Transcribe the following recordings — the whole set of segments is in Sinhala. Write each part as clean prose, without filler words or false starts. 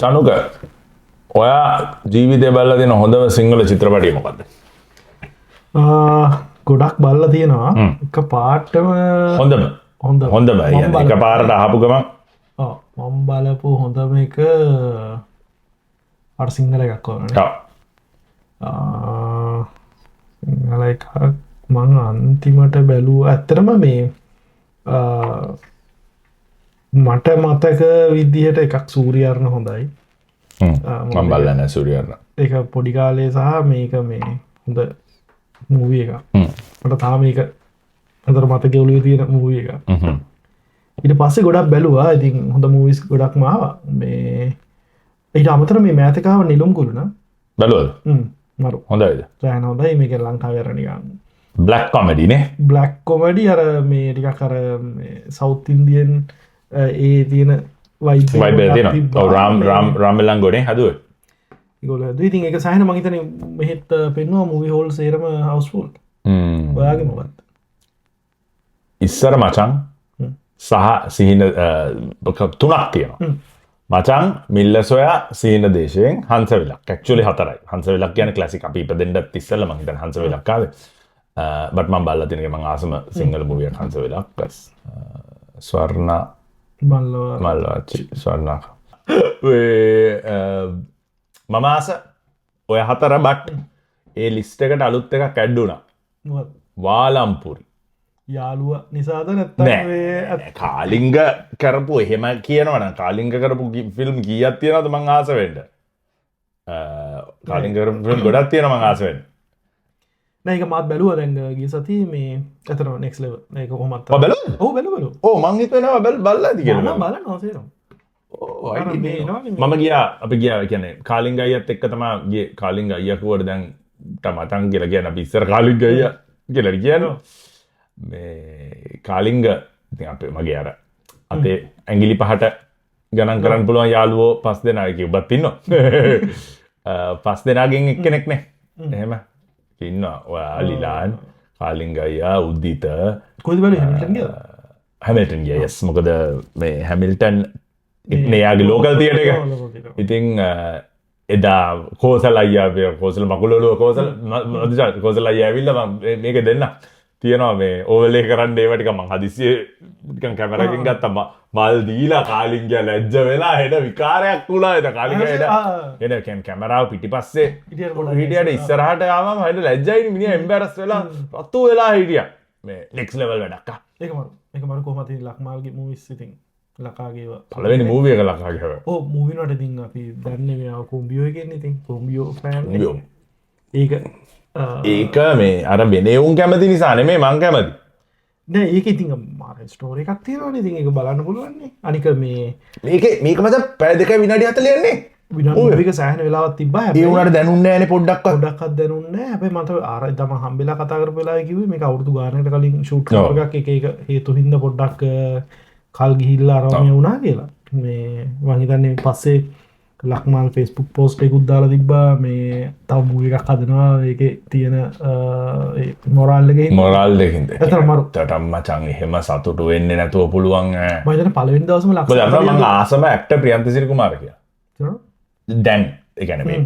චනුක ඔයා ජීවිතය බලලා තියෙන හොඳම සිංහල චිත්‍රපටිය මොකද්ද? ගොඩක් බලලා තියෙනවා. එක පාටම හොඳම එක පාරට අහපු ගමන් මම බලපු හොඳම එක අර සිංහල එකක් වුණා. සිංහල එකක් මං අන්තිමට බැලුවා. ඇත්තටම මේ මට මතක විදිහට එකක් සූරියර්ණ හොඳයි. මම බලලා නැහැ සූරියර්ණ. ඒක පොඩි කාලේ සහ මේක මේ හොඳ මූවි එකක්. මට තාම මේක අතර මතකයේ ඔළුවේ තියෙන මූවි එකක්. ඊට පස්සේ ගොඩක් බැලුවා. ඉතින් හොඳ මූවිස් ගොඩක්ම ආවා. මේ ඊට අමතර මේ මෑතකාව නිලුම් කුළුණ බැලුවද? මරු හොඳයිද? සෑහෙන හොඳයි. මේක ලංකාවේ අර නිකන් බ්ලැක් කොමඩි නේ? බ්ලැක් කොමඩි අර මේ ටිකක් අර මේ සවුත් ඉන්දියන් ඒ තියෙන වයිබ් තියෙනවා. ඔව් රාම් ලංගෝනේ හදුවේ. ඒගොල්ලෝ ඉතින් ඒක සෑහෙන මම හිතන්නේ මෙහෙත් පෙන්නවා මූවි හෝල් සේරම හවුස්ෆුල්. ඔයාගේ මොකක්ද? ඉස්සර මචං සහ සිහින තුනක් තියෙනවා. මචං මිල්ල සොයා සිහින දේශයෙන් හංසවිලක්. ඇක්චුවලි 4යි. හංසවිලක් කියන්නේ ක්ලාසික්. අපි ඉපදෙන්නත් ඉස්සෙල්ලා මම හිතන්නේ හංසවිලක් ආවේ. බට් මම බලලා තියෙන එක මම ආසම සිංහල මූවි එකක් හංසවිලක්. ප්ලස් ස්වර්ණ මල්ලවච්චි ස්වර්ණ මම ආස ඔය 4 බට් ඒ ලිස්ට් එකට අලුත් එකක් ඇඩ් වුණා. වාලම්පුරි. යාළුව නිසාද නැත්නම් කාලිංග කරපු එහෙම කියනවනම් කාලිංග කරපු ෆිල්ම් කීයක් තියෙනවද මං ආස වෙන්න? කාලිංග කරපු ෆිල්ම් ගොඩක් තියෙනවා මං ආස වෙන්න. නෑ ඒක මාත් බැලුවා දැන් ගිය සතියේ මේ අතන නෙක්ස්ට් ලෙවල්. මේක කොහොමද? ඔව් බැලුවද? ඔව් බැලුවා. ඔව් මං හිතුවා බලලාද කියලා. මම බලනවා සේරම. මම ගියා අපි ගියා කියන්නේ කාලිංග අයියත් එක්ක තමයි ගියේ. කාලිංග අයියා කිව්වට දැන් මතන් කියලා කියන අපි ඉස්සර කාලිංග අයියා කියලා කියනවා. මේ කාලිංග ඉතින් අපේ මගේ අර අතේ ඇඟිලි පහට ගණන් කරන්න පුළුවන් යාළුවෝ 5 දෙනා එක ඔබත් ඉන්නවා. 5 දෙනාගෙන් එක්කෙනෙක් නේ. එහෙම ඉන්නවා. ඔයා ලිලාන් කාලිංග අයියා උද්දිත කොහෙද බලන්නේ හැමිල්ටන් ගියාද? හැමිල්ටන් ගියා. yes මොකද මේ හැමිල්ටන් ඉන්නේ යාගේ ලෝකල් තියටර් එක. ඉතින් එදා කෝසල අයියා කෝසල මකුලොලුව කෝසල අයියා ඇවිල්ලා මේක දෙන්න තියෙනවා මේ ඕවලේ කරන්න ඒව ටික මං හදිස්සියේ නිකන් කැමරාවකින් ගත්තා මල් දීලා කාලිංගයා ලැජ්ජ වෙලා හෙන විකාරයක් වුණා එතන කාලිංගයා එන කැමරාව පිටිපස්සේ හිටියට ඉස්සරහට ආවම හෙන ලැජ්ජයිනේ මිනිහා එම්බැරස් වෙලා රතු වෙලා හිටියා මේ නෙක්ස්ට් ලෙවල් වැඩක් ඒක මරු කොහොමද ලක්මාල්ගේ මූවිස් ඉතින් ලකාගේ පළවෙනි මූවි එක ලකාගේ ඔව් මූවි වලට ඉතින් අපි දන්නේ මෙයා කොම්බියෝ එකනේ ඉතින් කොම්බියෝ ෆෑන් ඒක මේ අර වෙනවුන් කැමති නිසා නෙමෙයි මං කැමති. නෑ ඒක ඉතින් මාර ස්ටෝරි එකක් තියෙනවනේ ඉතින් ඒක බලන්න පුළුවන් නේ. අනික මේක මත පැය 2 විනාඩි 40 නේ. විනාඩි 2ක සෑහෙන වෙලාවක් තිබ්බා. ඒ උනාට දැනුන්නේ නෑනේ පොඩ්ඩක්වත් දැනුන්නේ නෑ. හැබැයි මට ආර තම හම්බෙලා කතා කරපු වෙලාවේ කිව්වේ මේක අවුරුදු ගානකට කලින් ෂූට් කරපු එකක් එක හේතු හින්දා පොඩ්ඩක් කල් ගිහිල්ලා අරම වුණා කියලා. මේ මං හිතන්නේ පස්සේ ලක්මාල් ෆේස්බුක් පෝස්ට් එකක් දාලා තිබ්බා මේ තව මූවි එකක් හදනවා ඒකේ තියෙන මොරාල් එකකින් ඇත්තටම මචං එහෙම සතුටු වෙන්නේ නැතුව පුළුවන් මම හිතන්නේ පළවෙනි දවසම මම ආසම ඇක්ටර් ප්‍රියන්ත සිරිකුමාර කියලා දැන් ඒ කියන්නේ මේ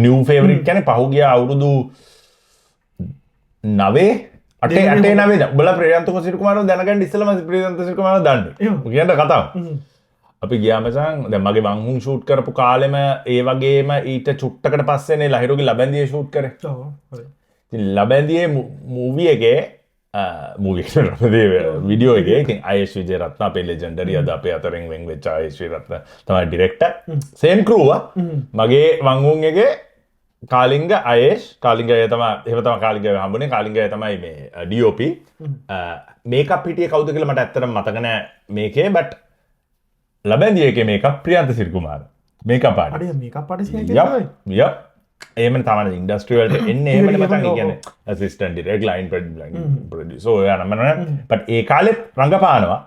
නිව් ෆේවරිට් කියන්නේ පහුගිය අවුරුදු 9 8 9 උඹලා ප්‍රියන්ත සිරිකුමාරව දැනගන්න ඉස්සෙල්ලා මම ප්‍රියන්ත සිරිකුමාරව දන්නේ කියන්න කතාව අපි ගියාම දැන් මගේ වංහුන් ෂූට් කරපු කාලෙම ඒ වගේම ඊට චුට්ටකට පස්සේනේ ලහිරුගේ ලබැන්දියේ ෂූට් කරේ. ඔව්. ඉතින් ලබැන්දියේ මූවි එකේ වීඩියෝ එකේ ඉතින් ආයේෂ් විජේරත්න අපේ ලෙජෙන්ඩරි අද අපේ අතරින් වෙන් වෙච්ච ආයේෂ් විජේරත්න තමයි ඩිරෙක්ටර්. සේම් ක්‍රූව මගේ වංහුන් එකේ කාලිංග ආයේෂ් කාලිංග අය තමයි එහෙම තමයි කාලිංග අය හම්බුනේ. කාලිංග අය තමයි මේ DOP. මේකප් හිටියේ කවුද කියලා මට ඇත්තටම මතක නෑ මේකේ බට් ලබැන්දිය එකේ මේකප් ප්‍රියන්ත සිරිකුමාර මේකප් ආර්ටිස්ට්. අඩේ මේකප් ආර්ටිස්ට් කෙනෙක් තමයි. යප්. එහෙමනේ තමයි ඉන්ඩස්ට්‍රි වලට එන්නේ එහෙමනේ මචං කියන්නේ ඇසිස්ටන්ට් ඩිරෙක්ට් ලයින් ප්‍රොඩියුසර් ඔය යනවා නේද? බට් ඒ කාලෙත් රංගපානවා.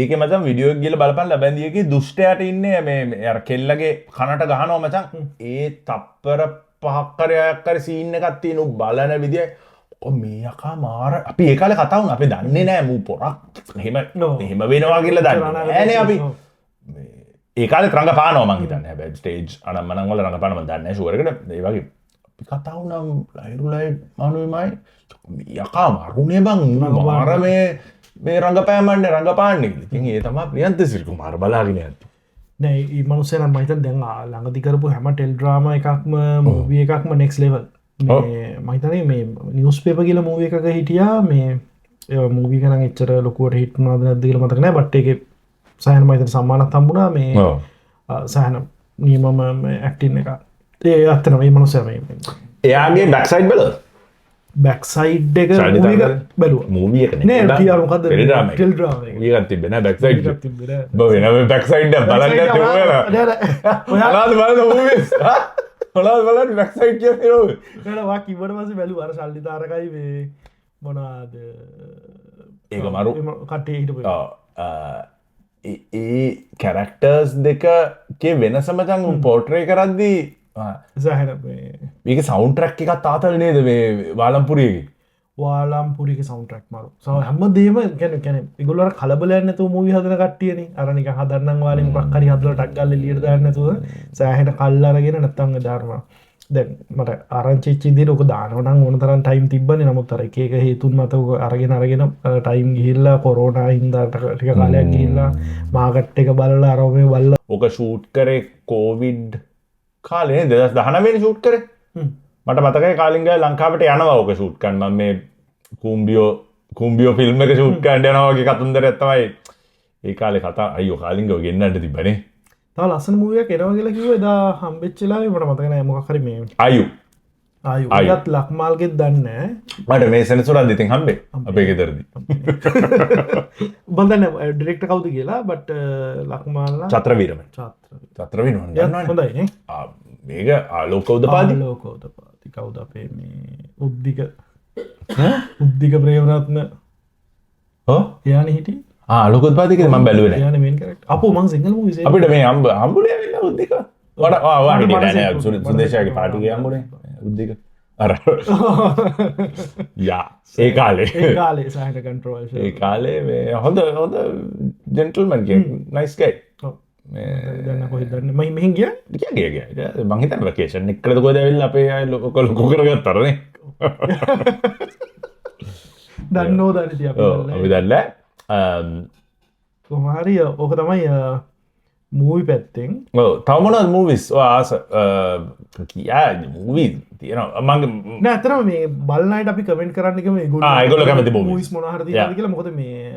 ඒකේ මචං වීඩියෝ එක ගිහලා බලපන් ලබැන්දිය එකේ දුෂ්ටයාට ඉන්නේ මේ අර කෙල්ලගේ කනට ගහනවා මචං. ඒ තප්පර 5ක් හරි 6ක් හරි සීන් එකක් තියෙන බලන විදිය මේ යකා මාර අපි ඒ කාලේ කතා වුණා අපි දන්නේ නැහැ මූ පොරක් එහෙම වෙනවා කියලා දන්නේ නෑනේ අපි ඒකාල ත්‍රඟ පානෝමන් හිතන්න හැබ ස්ටේජ් අන මනංවල රඟ පනම දන්න ශුවරකට ඒවගේ කතාවනම් ලයිරුලයි මනුවමයි යකා මරුණේ බං මාර මේ රඟපෑමන්න රඟපාන්නේ ඉතින් ඒ තම ප්‍රියන්ත සිරිකු මාර බලාගෙන ඇති නෑ මනුසයන මහිතන් දැන් ළඟදිකරපු හැම ටෙල් ්‍රාම එකක්ම මූවිය එකක්ම නෙක්ස් ලෙවල් මහිතනේ මේ නිියස් පේප කියල මූව එකක හිටියා මේ මූවී කන එච්චර ලොකුවට හිටනාද නැදදිල මතකනෑ බට් එක සහන මහිතන සම්මානත් තම්බුණා මේ සහන නියමම ඇක්ටින් එක ඒ අත්තන මේ මනුසයම එයාගේ බැක්සයිඩ් බල බැක්සයිඩ් එක බැලුව මූවිය ටියරුකද ටෙල් තිබෙන බැක්සයිඩ් වෙන බැක්සයිඩ් බලන්න හොලා බල බැක්සයිඩ් වා කිවට පස බැලු අර සල්ලිධාරකයි වේ මොනාද ඒක මරු කටේ හිට ඒ කැරක්ටර්ස් දෙකගේ වෙනසමචන් පෝට්‍රේ කරද්දී සහන මේක සෞන්ටරක් එකක් තාතල නේද මේ වාලම්පුරියගේ වාලාම්පුරික සෞන්ටරක් මරු සහ හැම දේම ගැන කැන ඉගොලර කලබලයන්නතු මූවි හදන කට්ටියන අරනික හදන්න වාලින් පක්කරි හදල ටක්ගල්ල ලියට දන්නතුව සෑහට කල්ලාරගෙන නැත්තංග ධර්ම දැන් මට ආරංචිච්චිදි ලොක දානවන ඕනතරන් ටයිම් තිබන නමුත්තර එක හේතුන් මතක අරගෙන අරගෙන ටයිම් ගිහිල්ලා කොරෝන හින්දාට ටික කාලයක් ගිල්ලා මාගට් එක බලලා අරෝමය බල්ල ඕක ෂූට් කරේ කෝවිඩ් කාලේ 2019 ෂූට් කරේ මට මතකයි කාලින්ග ලංකාවට යනවා ඕක ෂූට් කරන්න මම මේ කුම්බියෝ ෆිල්ම් එක ෂූට් කරන්න යනවා වගේ කතන්දර තමයි ඒ කාලේ කතා අයියෝ කාලින්ගව ගෙන්නන්න තිබ්බනේ තව ලස්සන මූවියක් එනවා කියලා කිව්වා එදා හම්බෙච්චලා මට මතක නෑ මොකක් හරි මේ ආයුත් ලක්මාල්ගෙත් දන්නේ මට මේ සෙනසුරාදා ඉතින් හම්බේ අපේ ගෙදරදී බන්දන්න ඩිරෙක්ටර් කවුද කියලා බට් ලක්මාල්ලා චත්‍රවීරම දන්නවනේ හොඳයිනේ මේක ආලෝකෝදපාදී කවුද අපේ මේ උද්දික ප්‍රේමරත්න එයාන හිටි ආලෝකෝදපාදී කියලා මම බැලුවේ නෑ එයානේ මේන් කැරක්ටර් අපෝ මං සිංගල් මූවිස් අපිට මේ හම්බුනේ ඇවිල්ලා උද්දික වා හිටියේ නෑ සුදේශයාගේ පාටිගේ හම්බුනේ උද්දික අර යා ඒ කාලේ සහට කන්ට්‍රෝල් ඒ කාලේ මේ හොඳ ජෙන්ටල්මන් කෙනෙක් නයිස් ගයි දන්න කොහෙ දන්න මයි මෙහින් ගිය මං හිතන්නේ වෙකේෂන් එකකට කොහෙද ඇවිල්ලා අපේ අය ලොකු කරගත්තාරනේ දන්නෝ දනිති අපි දන්න කොහරි ඕක තමයි මූවි පැත්තෙන් තවමනත් මූවිස් ආස කියා මූවී තියෙනවා මගේ නැතරම මේ බලන්නට අපි කමෙන්ට් කරන්නක මේ ගොල කැමති මූවිස් මොනහර කියලා මොකද මේ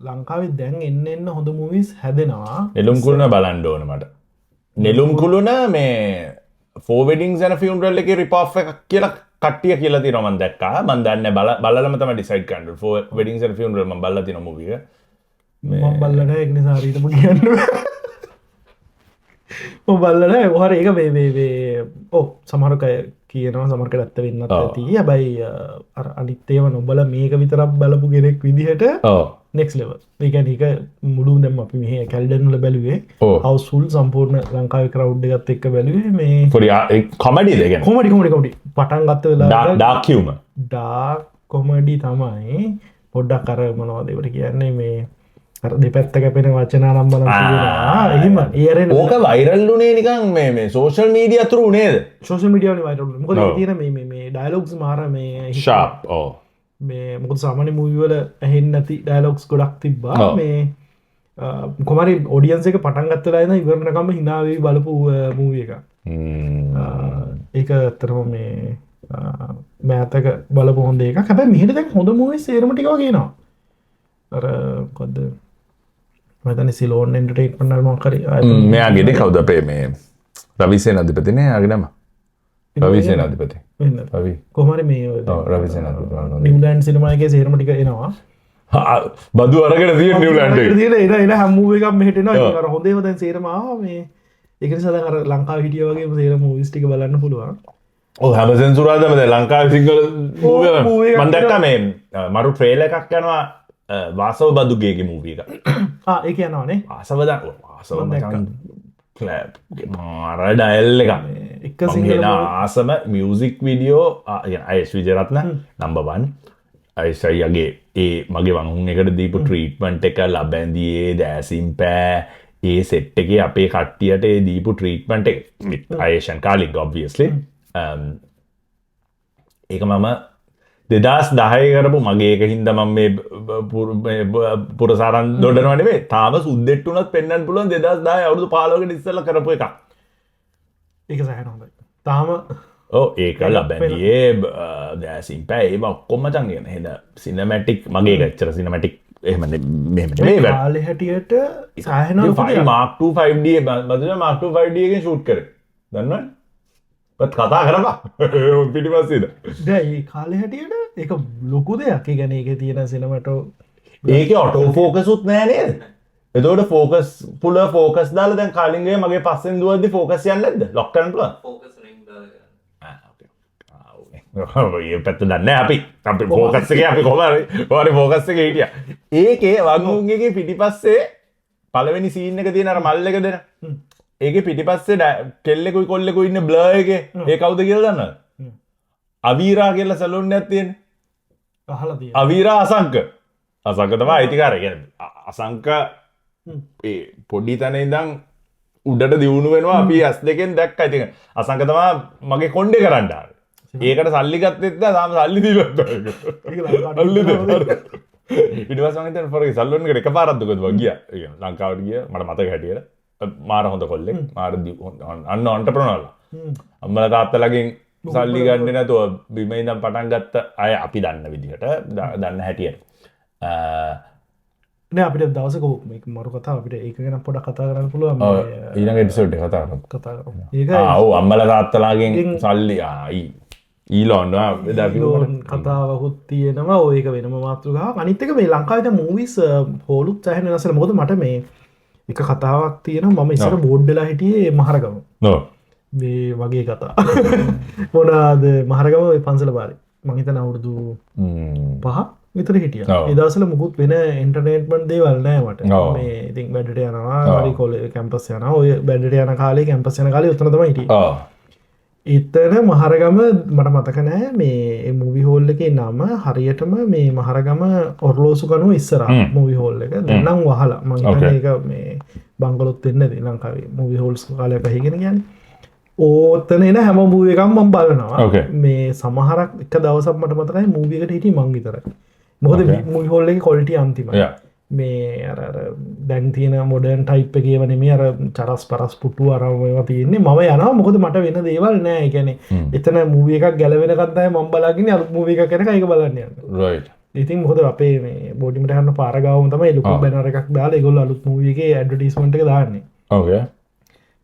ලංකාවේ දැන් එන්න හොඳ මූවිස් හැදෙනවා නෙළුම් කුළුණ බලන්න ඕන මට නෙළුම් කුළුණ මේ ෆෝවෙඩිං සැන ෆියුන්රල් එක රිපෝෆ් එකක් කියලා කට්ටිය කියලා තියෙනවා මම දැක්කා මම දන්නේ බලලම තමයි ඩිසයිඩ් කරන්න ෆෝවෙඩිං සැන ෆියුන්රල් මම බලලා තියෙනවා මූවි එක මම බලලා නැහැ ඒක නිසා හරියටම කියන්න බල්ලන හර ඒක වේවේ සමහරකය කියනවා සමර්කට ඇත්ත වෙන්නත් ඇති හැබැයි අනිත්තේව නොබල මේක විතරක් බලපු ගෙනෙක් විදිහට නෙක්ස් ලෙව ඒකැන එක මුළු දැම අපි මෙහ කැල්ඩන්ල බැලුවේ හවසුල් සම්පූර්ණ ලංකාව කරවුඩ් ගත් එක්ක බැලුවේ මේ පොඩි කොමඩි දෙක කොමඩි පටන් ගත්ත වෙලා ඩාකියම ඩා කොමඩි තමයි පොඩ්ඩක් කර මනවාදවට කියන්නේ මේ දෙපැත්ත කැපෙන වචනා නම්බල එහම ඒරෙන් ඕක වයිරල්ලුනේ නිකන් මේ සෝෂල් මීඩිය අතුරු නේද සෝෂල් මිඩිය වයිරල් මොකද තියෙන මේ ඩයිලොග්ස් මාර මේ ශාප් මේ මොකද සාමාන්‍ය මූවි වල ඇහෙන්නේ නැති ඩයලොග්ස් ගොඩක් තිබ්බා මේ කොමරි ඔඩියන්ස් එක පටන් ගත්තලා ඉඳන් ඉවරනකම් hina වෙවි බලපු මූවි එක ඒක අතරම මේ මෑතක බලපු හොඳ එකක් හැබැයි මෙහෙට දැන් හොඳ මූවිස් සේරම ටික වගේ එනවා අර මොකද්ද මතන සිලෝන් එන්ටර්ටේන්මන්ට් මොකක් හරි මෙයාගේ දෙක කවුද අපේ මේ රවිසේනාධිපතිනේ යාගේ නම රවිසේනාධිපති රවි කොහමරි මේ රවිසේනාධිපති නිව්ලෑන්ඩ් සිනමා එකේ සේරම ටික එනවා බදු අරගෙන තියෙන නිව්ලෑන්ඩ් එන හැම මූවි එකක්ම මෙහෙට එනවා අර හොඳේම දැන් සේරම ආවා මේ ඒක නිසා දැන් අර ලංකාවේ හිටියා වගේම සේරම මූවිස් ටික බලන්න පුළුවන් හැම සෙන්සුරාදම දැන් ලංකාවේ සිංහල මූවි මම දැක්කා මේ මරු ට්‍රේලර් එකක් යනවා වාසව බදුගේගේ මූවි එක ඒක යනවානේ ආසව මාර ඩයල් එක ආසම මියසික් විඩියෝ අයස් විජරත්න නම්බවන් අයිසයිගේ ඒ මගේ වංහුන් එකට දීපු ට්‍රීට්මන්ට් එක ලබැන්දියේ දෑසිම් පෑ ඒ සෙට් එකේ අපේ කට්ටියට ඒ දීපු ට්‍රීට්මන්ට් එක අයේෂන් කාලික් ඔබ්වියස්ලි ඒක මම 2010 කරපු මගේ එක හින්දා මම මේ පුරසාරන් දොඩනවා නෙමෙයි තාම සුද්දෙට්ට උනත් පෙන්වන්න පුළුවන් 2010 අවුරුදු 15කට ඉස්සෙල්ලා කරපු එකක් ඒක සෑහෙන හොඳයි තාම ඒක ලබැන්දියේ දැසින් පැයි ඒ ඔක්කොම මචං කියන හෙද සිනමැටික් මගේ ගච්චර සිනමැටික් එහෙම මේ කාලේ හැටියට සෑහෙන මාක් 25D බදුන මාක් 25D එකෙන් ෂූට් කරේ දන්නවද පත් කතා කරපා පිටිපස්සේද දැන් මේ කාලේ හැටියට ඒක ලොකු දෙයක් ඒ කියන්නේ ඒකේ තියෙන සිනමැටෝ ඒකේ ඔටෝ ෆෝකස් උත් නෑ නේද එතකොට ෆෝකස් පුල ෆෝකස් දාලා දැන් කාලින්ගේ මගේ පස්සෙන් දුවද්දි ෆෝකස් යන්නේ නැද්ද ලොක් කරන්න පුළුවන් ෆෝකස් රින් දාලා ඒ පැත්ත දන්නේ අපි ෆෝකස් එකේ අපි කොහමද ෆෝකස් එකේ හිටියා ඒකේ වගුන් එකේ පිටිපස්සේ පළවෙනි සීන් එක තියෙන අර මල් එක දෙන ඒකේ පිටිපස්සේ කෙල්ලෙකුයි කොල්ලෙකුයි ඉන්න බ්ලර් එකේ ඒ කවුද කියලා දන්නවද අවීරා කියලා සැලූන් එකක් තියෙන්නේ අහලා තියෙනවා අවීරා අසංක තමයි අයිතිකාරය කියන්නේ අසංක ඒ පොඩි තැන ඉඳන් උඩට දියුණු වෙනවා අපි S2 දැක්කා ඉතින් අසංක තමයි මගේ කොණ්ඩේ කරන්න ආවේ ඒකට සල්ලි ගත්තෙත් නෑ තාම සල්ලි දීලා ඊට පස්සේ මම හිතන්නේ ෆොරේ සැලූන් එකට එකපාරක් දුකද ගියා ඒ කියන්නේ ලංකාවට ගියා මට මතක හැටියට මාර හොඳ කොල්ලෙක් මාර අන්න ඔන්ටර්ප්‍රනර්ලා අම්මලා තාත්තලාගෙන් සල්ලි ගන්න නැතුව බිම ඉඳන් පටන් ගත්ත අය අපි දන්න විදිහට දන්න හැටියට නෑ අපිට දවසක මේක මරු කතාව අපිට ඒක ගැන පොඩක් කතා කරන්න පුළුවන් ඊළඟ එපිසෝඩ් එක කතා කරමු ඒක ඔව් අම්මලා තාත්තලාගෙන් සල්ලි ඊලොන් කතාවකුත් තියෙනවා ඔය එක වෙනම මාතෘකාවක් අනිත් එක මේ ලංකාවේ දැන් මූවිස් හෝලුත් සෑහෙන වෙනස් වෙලා මොකද මට මේ එක කතාවක් තියෙනවා මම ඉස්සර බෝඩ් වෙලා හිටියේ මහරගම මේ වගේ කතා මොනාද මහරගම ඔය පන්සල පාරේ මං හිතන අවුරුදු 5 විතර හිටියා ඒ දවස්වල මුකුත් වෙන එන්ටර්ටේන්මන්ට් දේවල් නෑ මට මේ ඉතින් වැඩට යනවා හරි කොලේ කැම්පස් යනවා ඔය වැඩට යන කාලේ කැම්පස් යන කාලේ උතන තමයි හිටියේ එතන මහරගම මට මතක නෑ මේ මූවි හෝල් එකේ නම හරියටම මේ මහරගම ඔර්ලෝසු කනුව ඉස්සරහා මූවි හෝල් එක දැන් නම් වහලා මම හිතන්නේ ඒක මේ බංගලොත් වෙන්නේ නැති ලංකාවේ මූවි හෝල්ස් කාලේ පහගෙන කියන්නේ ඕතන එන හැම මූවි එකක්ම මම බලනවා මේ සමහරක් එක දවසක් මට මතකයි මූවි එකට හිටියේ මං විතරයි මොකද මූවි හෝල් එකේ ක්වොලිටි අන්තිමයි මේ අර දැන් තියෙන මොඩර්න් ටයිප් එකේ ඒවා නෙමෙයි අර චරස් පරස් පුටු අරම ඒවා තියෙන්නේ මම යනවා මොකද මට වෙන දේවල් නෑ ඒ කියන්නේ එතන මූවි එකක් ගැලවෙනකන් තමයි මම බලාගෙන අලුත් මූවි එකක් එනකන් ඒක බලන්න යන්නේ රයිට් ඉතින් මොකද අපේ මේ බෝඩිමට යන පාර ගාවම තමයි ලොකු බැනර් එකක් දාලා ඒගොල්ලෝ අලුත් මූවි එකේ ඇඩ්වර්ටයිස්මන්ට් එක දාන්නේ ඕකේ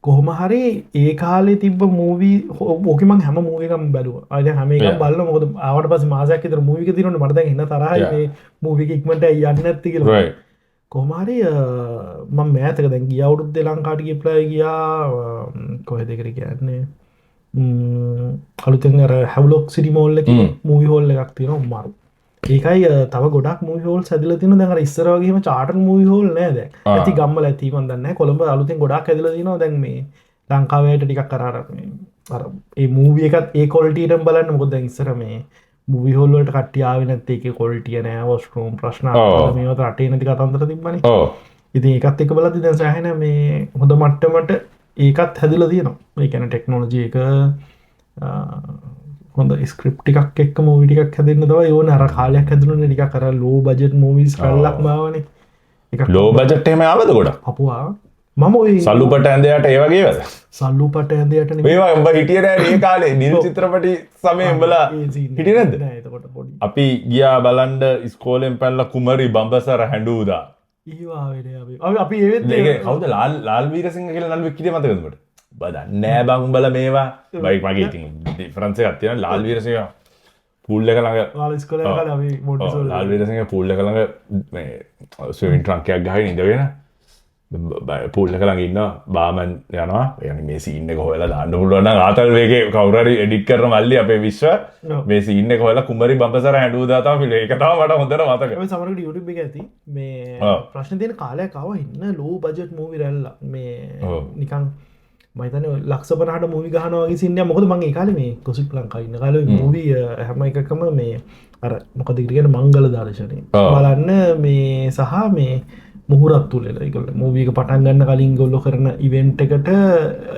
කොහොම හරි ඒ කාලේ තිබ්බ මූවි ඕකේ මම හැම මූවි එකක්ම බැලුවා ආ දැන් හැම එකක්ම බලනවා මොකද ආවට පස්සේ මාසයක් විතර මූවි එක දිනනොත් මට දැන් එන්න තරහයි මේ මූවි එක ඉක්මනට යන්නේ නැති කියලා කොහොම හරි මම මෑතක දැන් ගිය අවුරුද්දේ ලංකාවට ගියප්ලයි ගියා කොහෙද ඒකට කියන්නේ අලුතෙන් අර හැව්ලොක් සිටි මෝල් එකේ මූවි හෝල් එකක් තියෙනවා මාරු ඒකයි තව ගොඩක් මූවි හෝල්ස් හැදලා තියෙනවා දැන් අර ඉස්සර වගේම චාටර් මූවි හෝල් නෑ දැන් ඇති ගම්වල ඇති මන් දන්නේ නැහැ කොළඹ අලුතෙන් ගොඩක් හැදලා තියෙනවා දැන් මේ ලංකාවේ ටිකක් අර ඒ මූවි එකත් ඒ ක්වොලිටි එකෙන් බලන්න මොකද දැන් ඉස්සර මේ මූවි හෝල් වලට කට්ටිය ආවේ නැත්තේ ඒකේ ක්වොලිටිය නෑ වොස්රූම් ප්‍රශ්න අහලා මේවට රටේ නැති කතන්දර තිබ්බනේ ඉතින් ඒකත් එක්ක බලද්දි දැන් සෑහෙන මේ හොඳ මට්ටමට ඒකත් හැදලා තියෙනවා ඒ කියන්නේ ටෙක්නොලොජි එක හොඳ ස්ක්‍රිප්ට් ටිකක් එක්ක මූවි ටිකක් හැදෙන්න තමයි ඕන අර කාලයක් හැදුණනේ ටිකක් අර ලෝ බජට් මූවිස් කල්ලක් මාවනේ ඒක ලෝ බජට් එහෙම ආවද ගොඩක් අපුවා මම ඔය සල්ලුපට ඇඳයට ඒ වගේවද සල්ලුපට ඇඳයට නෙමෙයි මේවා උඹ හිටියේ නෑ මේ කාලේ නිල් චිත්‍රපටි සමයේ උඹලා හිටියේ නැද්ද නෑ එතකොට පොඩි අපි ගියා බලන්න ඉස්කෝලෙන් පැනලා කුමරි බඹසර හැඬුදා ඊවා වෙලේ අපි ඒවෙත් ඒක කවුද ලාල් වීරසිංහ කියලා නළුවෙක් හිටියේ මතකද උඹට බදන්නේ නෑ බං උඹලා මේවා බයික් මගේ ඉතින් ඩිෆරන්ස් එකක් තියෙනවා ලාල් වීරසිංහ පූල් එක ළඟ ලාල් ඉස්කෝලේ කාලේ අපි මොන්ටිසෝරි ලාල් වීරසිංහ පූල් එක ළඟ මේ ස්විමින් ට්‍රන්ක් එකක් ගහගෙන ඉඳගෙන පූල් එක ළඟ ඉන්න බාමන් යනවා يعني මේ සීන් එක හොයලා දාන්න පුළුවන් නම් ආතල් වේගේ කවුරු හරි එඩිට් කරන මල්ලි අපේ විශ්ව මේ සීන් එක හොයලා කුමරි බඹසර හැඬුදා තමයි ෆිල්ම් ඒක තමයි මට හොඳට මතක අපි සමහරවිට YouTube එකේ ඇති මේ ප්‍රශ්න තියෙන කාලයක් ආවා ඉන්න ලෝ බජට් මූවි රැල්ල මේ නිකන් මම හිතන්නේ ලක්ෂ 50ට මූවි ගහනවා වගේ සීන් එක මොකද මම ඒ කාලේ මේ ගොසිප් ලංකාවේ ඉන්න කාලේ මූවි හැම එකකම මේ අර මොකද කියන්නේ මංගල දර්ශනේ බලන්න මේ සහ මේ මුහුරත් තුලලා ඒගොල්ල මූවී එක පටන් ගන්න කලින් ගොල්ලෝ කරන ඉවෙන්ට් එකට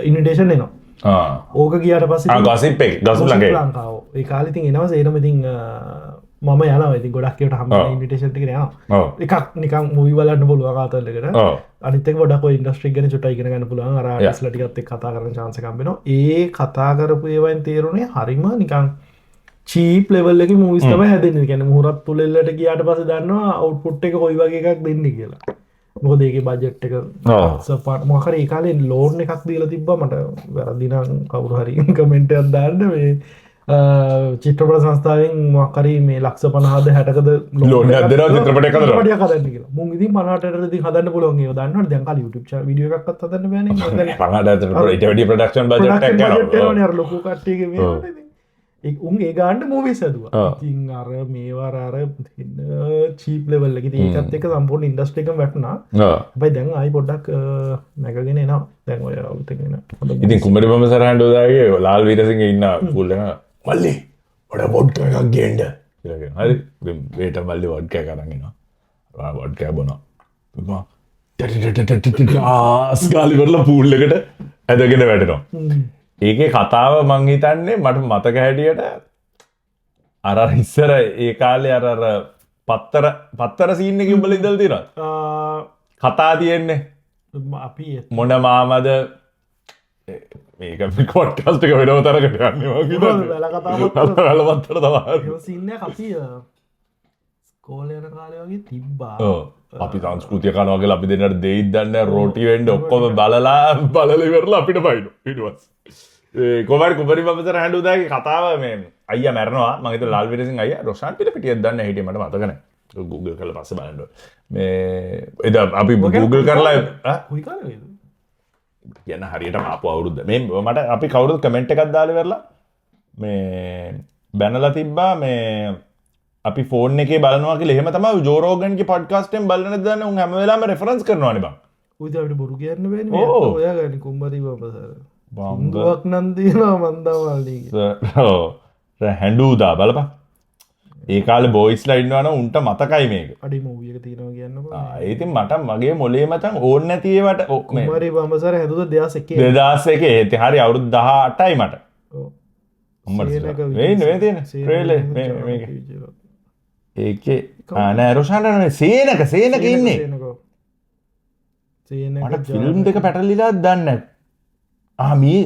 ඉන්විටේෂන් එනවා. ඕක ගියාට පස්සේ ගොසිප් එක ගොසිප් ලංකාව ඒ කාලේ ඉතින් එනවා සේරම ඉතින් මම යනවා ඉතින් ගොඩක් ඒවට හම්බෙලා ඉන්විටේෂන් ටික යනවා. එකක් නිකන් මූවී බලන්න පුළුවන් ආතල් එකට. අනිත් එක ගොඩක් ඔය ඉන්ඩස්ට්‍රි එක ගැන චුට්ටක් ඉගෙන ගන්න පුළුවන්. අර ආටිස්ලා ටිකත් එක්ක කතා කරන chance එකක් හම්බෙනවා. ඒ කතා කරපු ඒවායින් තේරුනේ හරිම නිකන් චීප් ලෙවල් එකේ මූවිස් තමයි හැදෙන්නේ. කියන්නේ මුහුරත් තුලෙල්ලට ගියාට පස්සේ දන්නවා අවුට්පුට් එක කොයි වගේ එකක් දෙන්නේ කියලා. මොකද ඒකේ බජට් එක සපෝට් මොකක් හරි ඒ කාලේ ලෝන් එකක් දීලා තිබ්බා මට වැරදි නම් කවුරු හරි කමෙන්ට් එකක් දාන්න මේ චිත්‍රපට සංස්ථාවෙන් මොකක් හරි මේ ලක්ෂ 50ද 60කද ලෝන් එකක් දෙනවා චිත්‍රපටයක් හදන්න කියලා. මුන් ඉතින් 50ට ඉතින් හදන්න පුළුවන් ඒක දන්නවද? දැන් කාලේ YouTube channel වීඩියෝ එකක්වත් හදන්න බෑනේ. 50ට ඊට වැඩි ප්‍රොඩක්ෂන් බජට් එකක් යනවා. අර ලොකු කට්ටියගේ මේ උන් ඒ ගාන්ඩ මූවිස් ඇදවා ඉතින් අර මේවාර අර චීප් ලෙවල් එක ඒකත් එක සම්පූර්ණ ඉන්ඩස්ට් එක වැටනා බයි දැන් අයි පොඩ්ඩක් නැකගෙන එනවා දැන් ඔය අවුතගෙන ඉතින් කුමරි බම සරහන්ඩ දාගේ ලාල් වීරසිංහ ඉන්න පුල්ලන මල්ලි ඔඩ බොඩ්ක එකක් ගේන්ඩ හරි වේට මල්ලි වඩ්කෑ කරන්නවා වඩ්කෑ බොනවා ආස්කාලිවරල පූල්ලකට ඇදගෙන වැටනවා ඒකේ කතාව මං හිතන්නේ මට මතක හැටියට අර ඉස්සර ඒ කාලේ අර පත්තර සීන් එකේ උඹලා ඉඳලා තියෙනවා කතා තියෙන්නේ අපි මොන මාමද මේක පොඩ්කාස්ට් එක වෙනම තරකට යන්නේ මං හිතන්නේ වැල කතාවක් වැලපත්තර තමයි ඒ සීන් එක අපි ස්කෝලේ යන කාලේ වගේ තිබ්බා අපි සංස්කෘතිය කනවා කියලා අපි දෙන්නට දෙයිත් දන්නේ රෝටි වෙන්න ඔක්කොම බලලා ඉවරලා අපිට බයිනු ඊට පස්සේ කොමරි කුමරි බබතර හැඬු දාගේ කතාව මේ අයියා මැරෙනවා මම හිතුවා ලාල් වීරසිංහ අයියා රොෂාන් පිටියක් දන්නේ හිටියේ මට මතක නැහැ Google කරලා පස්සේ බලන්න ඕනේ මේ එදා අපි Google කරලා කොයි කාලේද කියන හරියට ආපු අවුරුද්ද මේ මට අපි කවුරුත් කමෙන්ට් එකක් දාලා ඉවරලා මේ බැනලා තිබ්බා මේ අපි ෆෝන් එකේ බලනවා කියලා එහෙම තමයි ජෝ රෝගන්ගේ පොඩ්කාස්ට් එකෙන් බලන දන්නේ උන් හැම වෙලාවෙම රෙෆරන්ස් කරනවානේ බං. උදේ අපිට බොරු කියන්න බෑනේ මේ ඔයා ගන්නේ කුම්බරි බබසර. බංගුවක් නම් දිනවා මන්දවල්ලි. ඔව්. හැඬුදා බලපන්. ඒ කාලේ බොයිස්ලා ඉන්නවනම් උන්ට මතකයි මේක. අඩි මූවි එක තියෙනවා කියන්නකෝ. ඒ ඉතින් මට මගේ මොලේ මතන් ඕන් නැති ඒවට කුම්බරි බබසර හැදුවා 2001. 2001 ඒත් හරි අවුරුදු 18යි මට. ඔව්. අම්මට වෙන්නේ තියෙන ට්‍රේලර් මේක. ඒකේ නෑ රොෂාන්ට සේනක ඉන්නේ මට ෆිල්ම් දෙක පැටලිලා දන්නේ මේ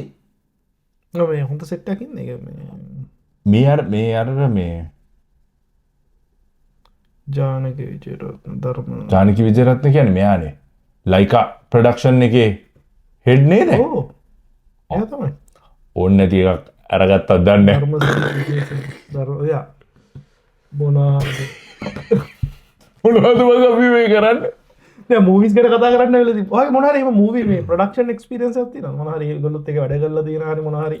මේ හොඳ සෙට් එකක් ඉන්නේ මේ අර මේ ජානකි විජේරත්න ධර්ම ජානකි විජේරත්න කියන්නේ මෙයානේ ලයිකා ප්‍රොඩක්ෂන් එකේ හෙඩ් නේද ඔව් එයා තමයි ඕන් නැති එකක් අරගත්තත් දන්නේ ඔයා මොනවද අපි මේ කරන්නේ දැන් මූවිස් ගැන කතා කරන්න වෙලා තිබ්බ. ඔය මොන හරි එහෙම මූවි මේ ප්‍රොඩක්ෂන් එක්ස්පීරියන්ස් එකක් තියෙනවා. මොන හරි ඒගොල්ලොත් එක වැඩ කරලා තියෙන හරි මොන හරි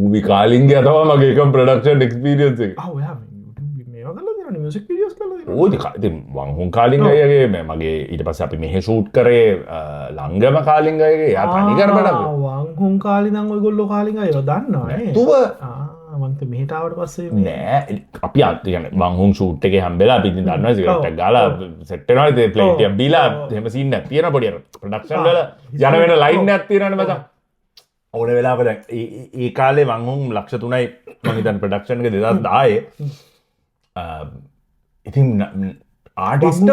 මූවි කාලින්ගේ තමයි මගේ එකම ප්‍රොඩක්ෂන් එක්ස්පීරියන්ස් එක. ඔයා YouTube මේවා කරලා තියෙනවා මියුසික් වීඩියෝස් කරලා තියෙනවා. ඕයි ඉතින් වංහුන් කාලින්ගයගේ මගේ ඊට පස්සේ අපි මෙහෙ ෂූට් කරේ ලංගම කාලින්ගයගේ යා තනි කර බඩ වංහුන් කාලි නම් ඔයගොල්ලෝ කාලින්ගයව දන්නවා නේ. තුව මන්ත මෙහටාවට පස්සේ නෑ අපි අත්ගන බංහුම් ෂූට් එක හම්බෙලා අපි දන්න සිට ගලා සෙට්ටනවා ප්ලේටිය බිලා හෙම සින්න තියෙන පොඩිය ප්‍රඩක්ෂන් වල යන වෙන ලයින් ඇත්තිරන මත ඕන වෙලාපද ඒ කාලේ වංහුම් ලක්ෂ 3යි මහිතන් ප්‍රඩක්ෂන්ක 2010 ඉතින් ආටිස්ට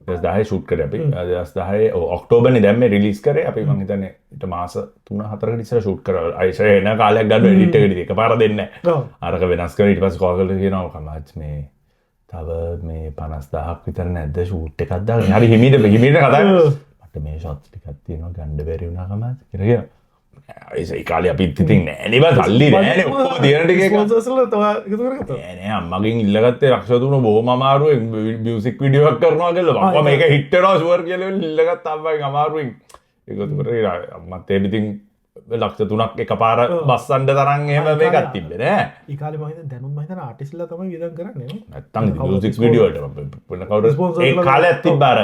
දහය ෂුට් කර අපි දස්දාහය ඔක්ටෝබන දැම රිලිස් කර අපි මහිතන ට මාස 3-4 නිසර ෂුට් කර අයිශ එන කාලයක් ගන්න ඩිට්ට එක පාර දෙන්න අරක වෙනස් කර ඉට පස් කෝකල කියනව කමච් මේ තව මේ 50,000ක් විතර නැද්ද ෂූට් එකක්දා හරි හිමිට හිමිට කතා මට මේ ශොත්ස් ටිකක් තියෙනවා ගණ්ඩ බැරි වුණා කමච් කරග ඒ කාලේ අපිත් ඉතින් නෑනේ බා සල්ලි නෑනේ ඔක්කොම තියෙන ටික ස්පොන්සර්ස්ලා තව එකතු කරගත්තා නෑ අම්මගෙන් ඉල්ලගත්තේ ලක්ෂ 3 බොහොම අමාරුවෙන් මියුසික් වීඩියෝ එකක් කරනවා කියලා මම මේක හිට් වෙනවා ෂුවර් කියලා ඉල්ලගත්තා අම්මගෙන් අමාරුවෙන් එකතු කරේ අම්මත් ඒ ඉතින් ලක්ෂ 3ක් එකපාර බස්සන්න තරම් එහෙම මේකක් තිබ්බේ නෑ ඒ කාලේ මම හිතන්නේ දැනුත් මම හිතන්නේ ආටිස්ට්ලා තමයි වියදම් කරන්නේ නේ නැත්තම් මියුසික් වීඩියෝ වලට කවුරු ඒ කාලේ තිබ්බා අර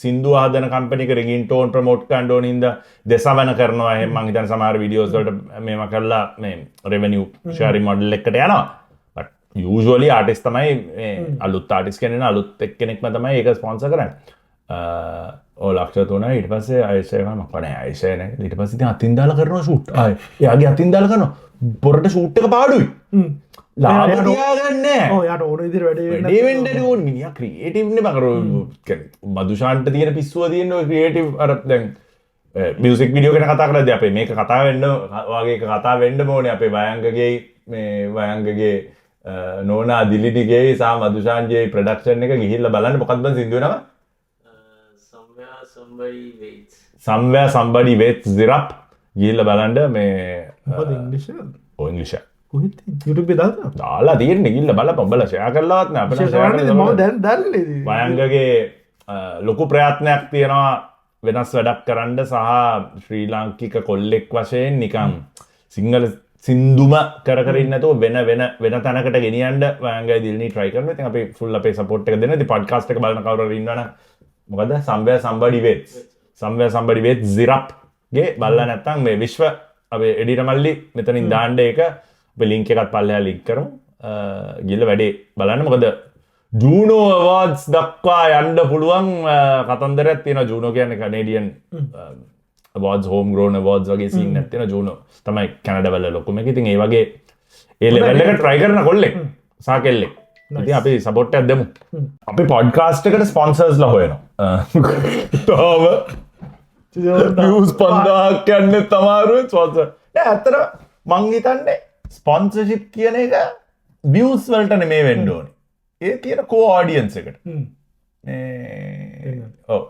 සින්දු ආදන කම්පනික රිගින් ටෝන් ප්‍රමෝට් කණ්ඩෝන හින්දා දෙසවන කරනවා එහෙම මං හිතන්නේ සමහර වීඩියෝස් වලට මේව කරලා මේ රෙවෙනියු ෂෙයාරින් මොඩල් එකකට යනවා බට් යූජුවලි ආටිස්ට් තමයි මේ අලුත් ආටිස්ට් කෙනෙක් අලුත් එක්කෙනෙක්ම තමයි ඒක ස්පොන්සර් කරන්නේ ලක්ෂ 3 ඊට පස්සේ අයිෂයම කන අයිෂයන ඊට පස්සේ ඉතින් අතින් දාලා කරනවා ෂූට් එයාගේ අතින් දාලා කරනවා පොරට ෂූට් එක පාඩුයි ලාභ තියාගන්න යාට ඕන විදිර වැඩේවෙන්ට ඕන මිනිිය ක්‍රියේටිව්න බකර මදුශාන්ට තියෙන පිස්සුව තියෙන ක්‍රියේටව් අර දැන් මියසික් විඩියෝකට කතා කරද අපේ මේක කතා වෙන්න වගේ කතා වෙන්ඩ මෝන අපේ වයංගගේ මේ වයංගගේ නෝනා දිලිටිගේ සා මදුශාන්ජයේ ප්‍රඩක්ෂන් එක ගිහිල්ල බලන්න මොකක්ද සිදුවනවා සම්වෑ සම්බඩි වෙත් සිරප් ගිහිල්ල බලන්ඩ මේ ඉංගලිෂ දාලා තියෙන ගිල්ල බල පොබල ෂය කරලාවත්න අප වයංගගේ ලොකු ප්‍රයත්නයක් තියෙනවා වෙනස් වැඩක් කරන්න සහ ශ්‍රී ලාංකික කොල්ලෙක් වශයෙන් නිකම් සිංහල සින්දුම කරන්නතු වෙන තැනකට ගෙනියන්ට වයංග දිල්නි ට්‍රයි කරන ති අප ෆුල් අපේ සපොට් එක දෙන පඩ්කාස්ට එක බලන කවරන්න මොකද සම්වය සම්බඩි වෙත් සම්වය සම්බඩි වෙත් සිරප්ගේ බල්ල නැත්තම් මේ විශ්ව අපේ එඩිට මල්ලි මෙතනින් දාණ්ඩ එක ලිංක එකත් පල්ලයා ලික් කරමු ගිල්ල වැඩේ බලන්න මොකද ජූනෝ අවාඩ්ස් දක්වා යන්ඩ පුළුවන් කතන්දරත් තියෙන ජූනෝ කියන කනේඩියන් වෝඩ් හෝම් ග්‍රෝන වෝඩ් වගේ සින් ඇතින ජූනෝ තමයි කැනඩවල ලොකුම ඉතින් ඒ වගේ ඒ ලෙවල්ල එක ට්‍රයි කරන කොල්ලෙක් සාකෙල්ලෙක් ඉති අපි සපොට් ඇදමු අපි පොඩ්කාස්ට එකට ස්පොන්සර්ස් ල හොයනවා තාව පන්දාක් යන්න තමාරුව ස්පොන්ස ඇත්තර මංහිතන්නේ ස්පොන්සර්ශිප් කියන එක වියස් වලටන මේ වෙන්ඩෝන ඒ තියෙන කෝ ආඩියන්ස එකට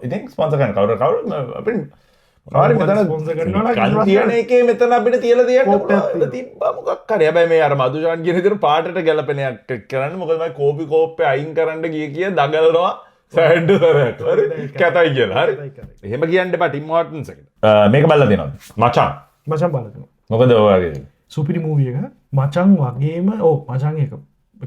ඉතින් ස්පොන්ස කන කවර කවර අපින් කියන එක මෙතන අපිට තියල තිය තිබමක් කරය බැ මේ අර මදුෂාන් ගෙනතර පාට ගැලපෙනයක් කරන්න මොකම කෝපි කෝප්ප අයින් කරන්න ගිය කිය දඟලනවා සැන්ඩ සරට කැතයි කියලා හරි එහෙම කියන්න පටිම්වාටන්සක මේක බල්ල තිනවා මචා මචන් බලන මොකද ඔවාගේ සුපිරි මූවියක මචන් වගේම මචන් එක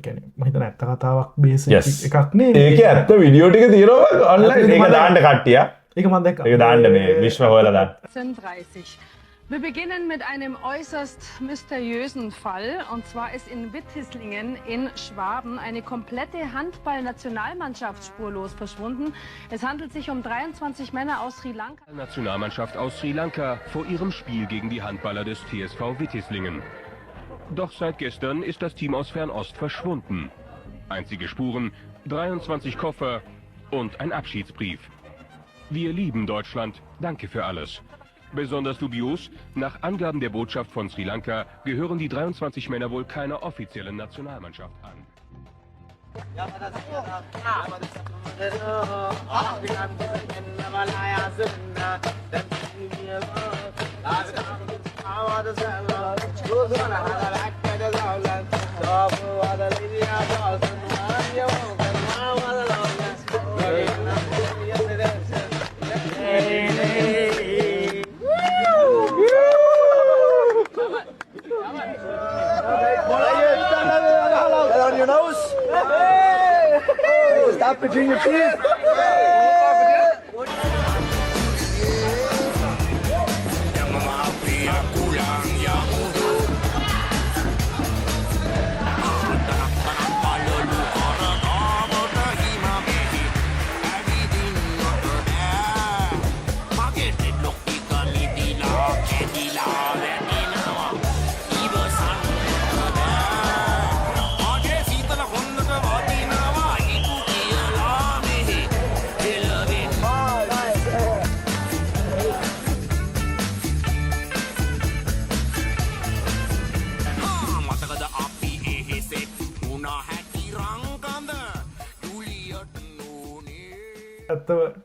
කැන මහිතන ඇත්ත කතාවක් බේස එකක්නේ ඒක ඇත්ත විඩියෝටික තීරව අල්ල ඒක දාන්නට කට්ටිය ඒක මන්දක් ඒක දාන්න මේ විශ්ව හොලදා 30. Wir beginnen mit einem äußerst mysteriösen Fall. Und zwar ist in Wittislingen in Schwaben eine komplette Handball-Nationalmannschaft spurlos verschwunden. Es handelt sich um 23 Männer aus Sri Lanka. Nationalmannschaft aus Sri Lanka vor ihrem Spiel gegen die Handballer des TSV Wittislingen. Doch seit gestern ist das Team aus Fernost verschwunden. Einzige Spuren, 23 Koffer und ein Abschiedsbrief. Wir lieben Deutschland. Danke für alles. Besonders dubios, nach Angaben der Botschaft von Sri Lanka gehören die 23 Männer wohl keiner offiziellen Nationalmannschaft an. Stop between your teeth.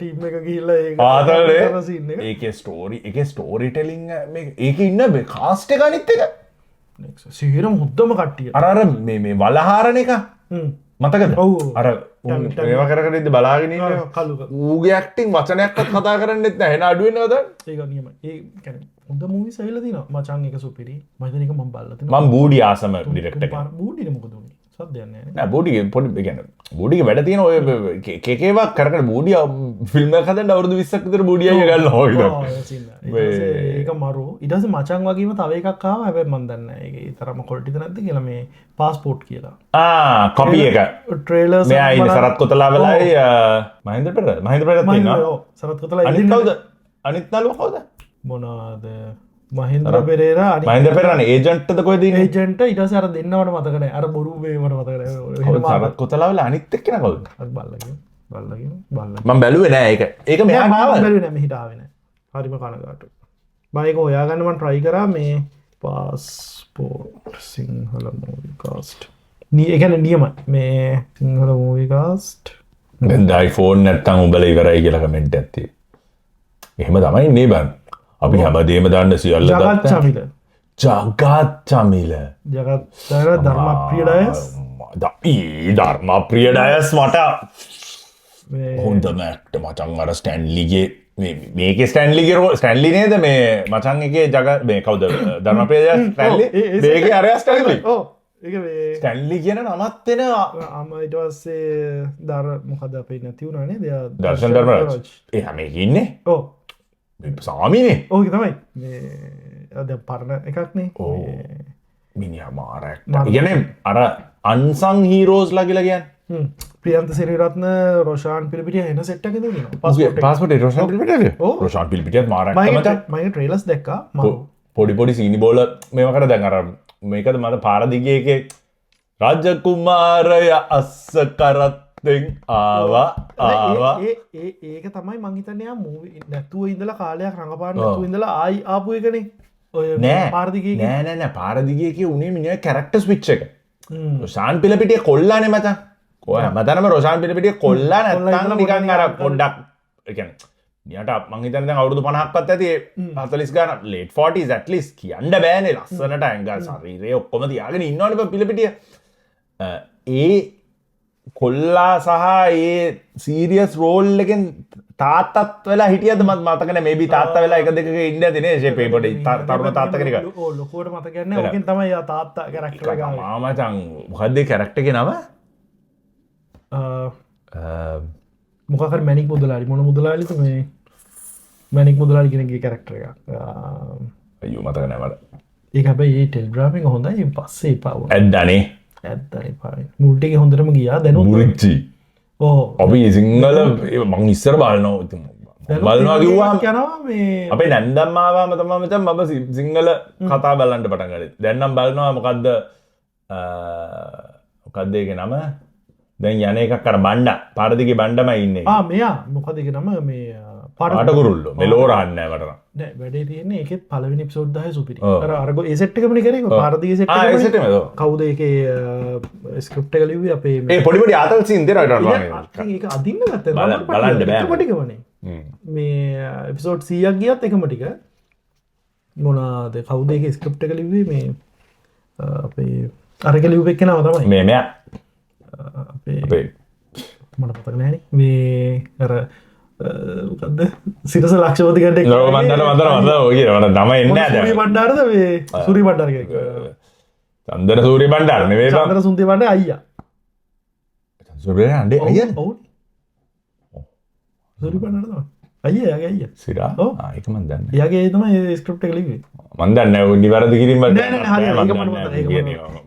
Team එක ගිල්ල ආතලේ ඒක ස්ටෝරි එක ස්ටෝරි ටෙලිං ඒක ඉන්න කාස්ට එක අනිත් එක සේර මුද්දම කට්ටිය අරර මේ වලහාරණ එක මතකද අර ඒවා කරකරද බලාගෙන ඌගේ ඇක්ටිං වචනයක්ත් කතා කරන්නෙත් නැහෙන අඩුවෙනවද ඒගනියම ඒ හොඳ මූවි සහිල තින මචන් එක සුපිරි මහිතනක ම බල්ලති මං බූඩි ආසම ඩිරෙක්ට බූඩි මොකද සද්‍යයන්නේ බෝඩි පොඩි ගැන බෝඩික වැඩ තියෙන ඔය කෙකේවක් කරකට බෝඩිය ෆිල්ම් කත අවුදු විස්සක්තර බෝඩිය ගන්න හො ඒක මරු ඉටස මචන් වගේම තව එකක්කාව හැබැ මන්දන්න ඒ තරම කොල්ටි නැති කියල මේ පාස්පෝට් කියලා කොපිය එක ට්‍රේලර් මෙයා සරත් කොතලා වෙලායි මහින්ද පෙර සරත් කොතලා අනිකවද අනිත්නලුව කවද මොනාද මහින්ද්‍ර පෙරේරා මහින්ද පෙරන ඒජන්ට්ද කොයිද ඒජන්ට ඉටස අර දෙන්නවට මතකන අර බොරුවේමට මතකන සරත් කොතලාවල අනිත් එක්කෙන කවුද බල්ලගේ බල්ලගේ බල්ල මම බැලුවේ නෑ ඒක ඒක මෙයා මාව බැලුවේ නෑ හිතාවෙන හරිම කනගාටු බයික හොයාගන්නමන් ට්‍රයි කරා මේ පාස්පෝට් සිංහල මූවි කාස්ට් එකන නියම මේ සිංහල මූවි කාස්ට් දැයි ෆෝන් නැත්තම් උඹල ඉවරයි කියලා කමෙන්ට් ඇත්ති එහෙම තමයි නේ බං අපි හැමදේම දන්න සියල්ල ජගත් චමිල ජගත් චමිල ජගත්තර ධර්මප්‍රියඩයස් ධර්මප්‍රියඩයස් මට හොඳ මැක්ට මචන් අර ස්ටැන්ලිගේ මේක ස්ටැන්ලිගේ රෝ ස්ටැන්ලි නේද මේ මචන් එකේ ජග මේ කවුද ධර්මප්‍රියඩයස් ස්ටැන්ලි මේකේ අරයා ස්ටැන්ලි ස්ටැන්ලි කියන නමත් වෙන ඊට පස්සේ දර මොකද අපේ නැති වුණානේ දෙයා දර්ශන් ධර්මරාජ් එයා මේක ඉන්නේ ඔව් සාමිනේ ඕක තමයි මේ අද පරණ එකක්නේ මිනිහා මාරක් ඉගැන අර අන්සං හීරෝස් ලගිල කියන් ප්‍රියන්ත සිරිරත්න රෝෂාන් පිළිපිටිය එන සෙට්ටක පාස්පොට රෝෂාන් පිළිපිටිය රෝෂාන් පිළිපිටියත් මාරක් මගේ ට්‍රේලස් දැක්කා පොඩි පොඩි සීනි බෝල මේම කර දැන් අර මේකද මට පාරදිගේ එක රාජකුමාරය අස්ස කරත්තෙන් ආවා ඒක තමයි මංහිතනයා මූවි නැතුව ඉඳලා කාලයක් රඟපාන්න නැතුව ඉඳලා ආයි ආපු එකනේ ඔය පාරදිගේ නෑ පාරදිගේ කිය උනේ මිනිහ කැරක්ටර්ස් විච් එක රොෂාන් පිළිපිටිය කොල්ලානේ මචං කොහේ මතනම රොෂාන් පිළිපිටිය කොල්ලා නැත්තම් නිකන් අර පොඩ්ඩක් ඒ කියන්නේ නියට මං හිතන්නේ දැන් අවුරුදු 50ක්වත් ඇති 40 ගාන late 40s at least කියන්න බෑනේ ලස්සනට ඇඟ ශරීරය ඔක්කොම තියාගෙන ඉන්නවනේ පිළිපිටිය ඒ කොල්ලා සහ ඒ සීරියස් රෝල් එකෙන් තාත්තත් වෙලා හිටියද මට මතක නැහැ මේබි තාත්තා වෙලා එක දෙකක ඉන්න ඇති නේ ෂේපේ පොඩි තරුණ තාත්තා කෙනෙක් ඔව් ලොකුවට මතක නැහැ ඕකෙන් තමයි යා තාත්තා කැරක්ටර් එක ආවේ මාමචං මොකද්ද ඒ කැරක්ටර් එකේ නම මොකක් හරි මැනික් මුදලාලි මොන මුදලාලිද මේ මැනික් මුදලාලි කෙනෙක්ගේ කැරක්ටර් එකක් අයියෝ මතක නැහැ මට ඒක හැබැයි ඒ ටෙලිග්‍රාම් එක හොඳයි පස්සේ එපා වුණා ඇද්දානේ ඇත්තනේ පායි මුල්ට් එකේ හොඳටම ගියා දැනුත් මුරිච්චි ඔව් අපි සිංහල මං ඉස්සර බලනවා ඉතින් බලනවා කිව්වම යනවා මේ අපේ නැන්දම් ආවම තමයි මචං මම සිංහල කතා බලන්න පටන් ගත්තේ දැන් නම් බලනවා මොකද්ද ඒකේ නම දැන් යන එකක් අර බණ්ඩා පාරදිගේ බණ්ඩමයි ඉන්නේ මෙයා මොකද ඒක නම මේ පාටකුරුල්ලෝ මෙලෝ රහන්නේ නැහැ මට නෑ වැඩේ තියෙන්නේ ඒකෙත් පළවෙනි එපිසෝඩ් 10 සුපිරි අර අරගෝ ඒ සෙට් එකමනේ කරේ පාරදිගේ සෙට් එක ඒ සෙට් එකම කවුද ඒකේ ස්ක්‍රිප්ට් එක ලිව්වේ අපේ ඒ පොඩි පොඩි ආතල් සීන් දෙනවා ඒක අදින්න ගත්තා බලන්න බෑ ටිකමනේ මේ එපිසෝඩ් 100ක් ගියත් එකම ටික මොනවාද කවුද ඒකේ ස්ක්‍රිප්ට් එක ලිව්වේ මේ අපේ අරක ලිව්වෙ එක්කනම තමයි මේ මෙයා අපේ මට මතක නැහැනේ මේ අර මොකද්ද සිරස ලක්ෂපති ගැටේ මන්දර ඔය කියන නම එන්නේ නැහැ සූරි බණ්ඩාරද මේ සූරි බණ්ඩාර කියන්නේ චන්දන සූරි බණ්ඩාර නෙවෙයි චන්දන සුන්දේ බණ්ඩාර අයියා සූරි අඬේ අයියා ඔව් සූරි බණ්ඩාර තමයි අයියා යාගේ අයියා සිරා ඒක මන් දන්නේ යාගේ තමයි ස්ක්‍රිප්ට් එක ලිව්වේ මන් දන්නේ නැහැ නිවැරදි කිරීම නෑ හරි ඒක මම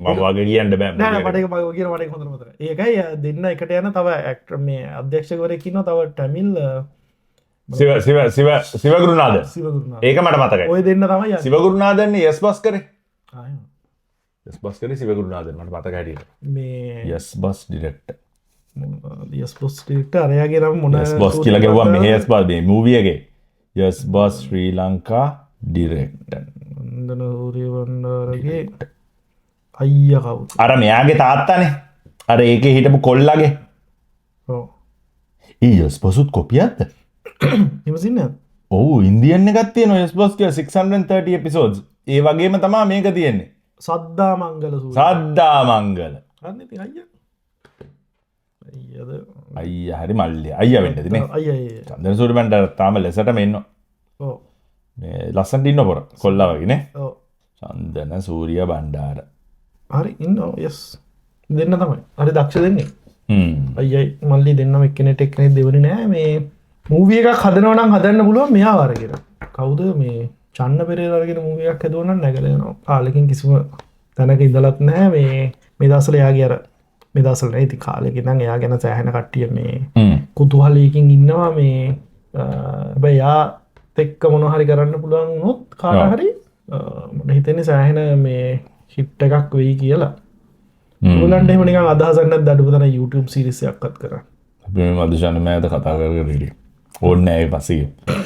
මම වගේ කියන්න බෑ නෑ මට ඒක මම කියන මට හොඳට මතකයි ඒකයි දෙන්න එකට යන තව ඇක්ටර් මේ අධ්‍යක්ෂකවරයෙක් ඉන්නවා තව ටැමිල් සිවගුරුනාද ඒක මට මතකයි ඔය දෙන්න තමයි සිවගුරුනාදන්නේ යස් බස් කරේ යස් බස් කරේ සිවගුරුනාදන් මට මතක හැටියට මේ යස් බස් ඩිරෙක්ටර් යස් බස් ඩිරෙක්ටර් අරයාගේ නම මොන යස් බස් කියලා කිව්වා මේ යස් බස් මේ මූවි එකේ යස් බස් ශ්‍රී ලංකා ඩිරෙක්ටර් නන්දන සූරිය බණ්ඩාරගේ අයියා කවුද අර මෙයාගේ තාත්තානේ අර ඒකේ හිටපු කොල්ලගේ ඔව් යස් බස්ුත් කොපියක්ද ඉමසින්න ඔව් ඉන්දියන් එකක් තියෙනවා යස් බස් කියලා 630 එපිසෝඩ්ස් ඒ වගේම තමයි මේක තියෙන්නේ සද්දා මංගල සූරිය සද්දා මංගල අන්න ඉතින් අයියා අයියාද අයියා හරි මල්ලි අයියා වෙන්න ඇති නේ අයියා චන්දන සූරි බණ්ඩාර තාම ලෙසටම ඉන්නවා ඔව් මේ ලස්සනට ඉන්න පොර කොල්ලා වගේ නේ ඔව් චන්දන සූරිය බණ්ඩාර හරි ඉන්නවා යස් දෙන්න තමයි හරි දක්ෂ දෙන්නේ අයයි මල්ලි දෙන්නම එක්කෙනෙට එක්කෙනෙක් දෙවනි නෑ මේ මූවිය එකක් හදනවා නම් හදන්න පුළුවන් මෙයා වරගෙන කවුද මේ චන්න පෙරේරා අරගෙන මූවිය එකක් හදුවා නම් නැගලා යනවා කාලෙකින් කිසිම තැනක ඉඳලත් නැහැ මේ දවස්වල එයාගේ අර මේ දවස්වල නේ ඉතින් කාලෙකින් නම් එයා ගැන සෑහෙන කට්ටිය මේ කුතුහලයකින් ඉන්නවා මේ හැබැයි යාත් එක්ක මොනවා හරි කරන්න පුළුවන් වුණොත් කාට හරි මට හිතෙන්නේ සෑහෙන මේ හිට් එකක් වෙයි කියලා ඔයගොල්ලන්ට එහෙම නිකන් අදහසක් නැද්ද අඩුවතන YouTube series එකක්වත් කරන්න අපි මේ මදුෂාන මෑත කතා කරගෙන ඉන්නේ ඕනේ නැහැ පස්සේ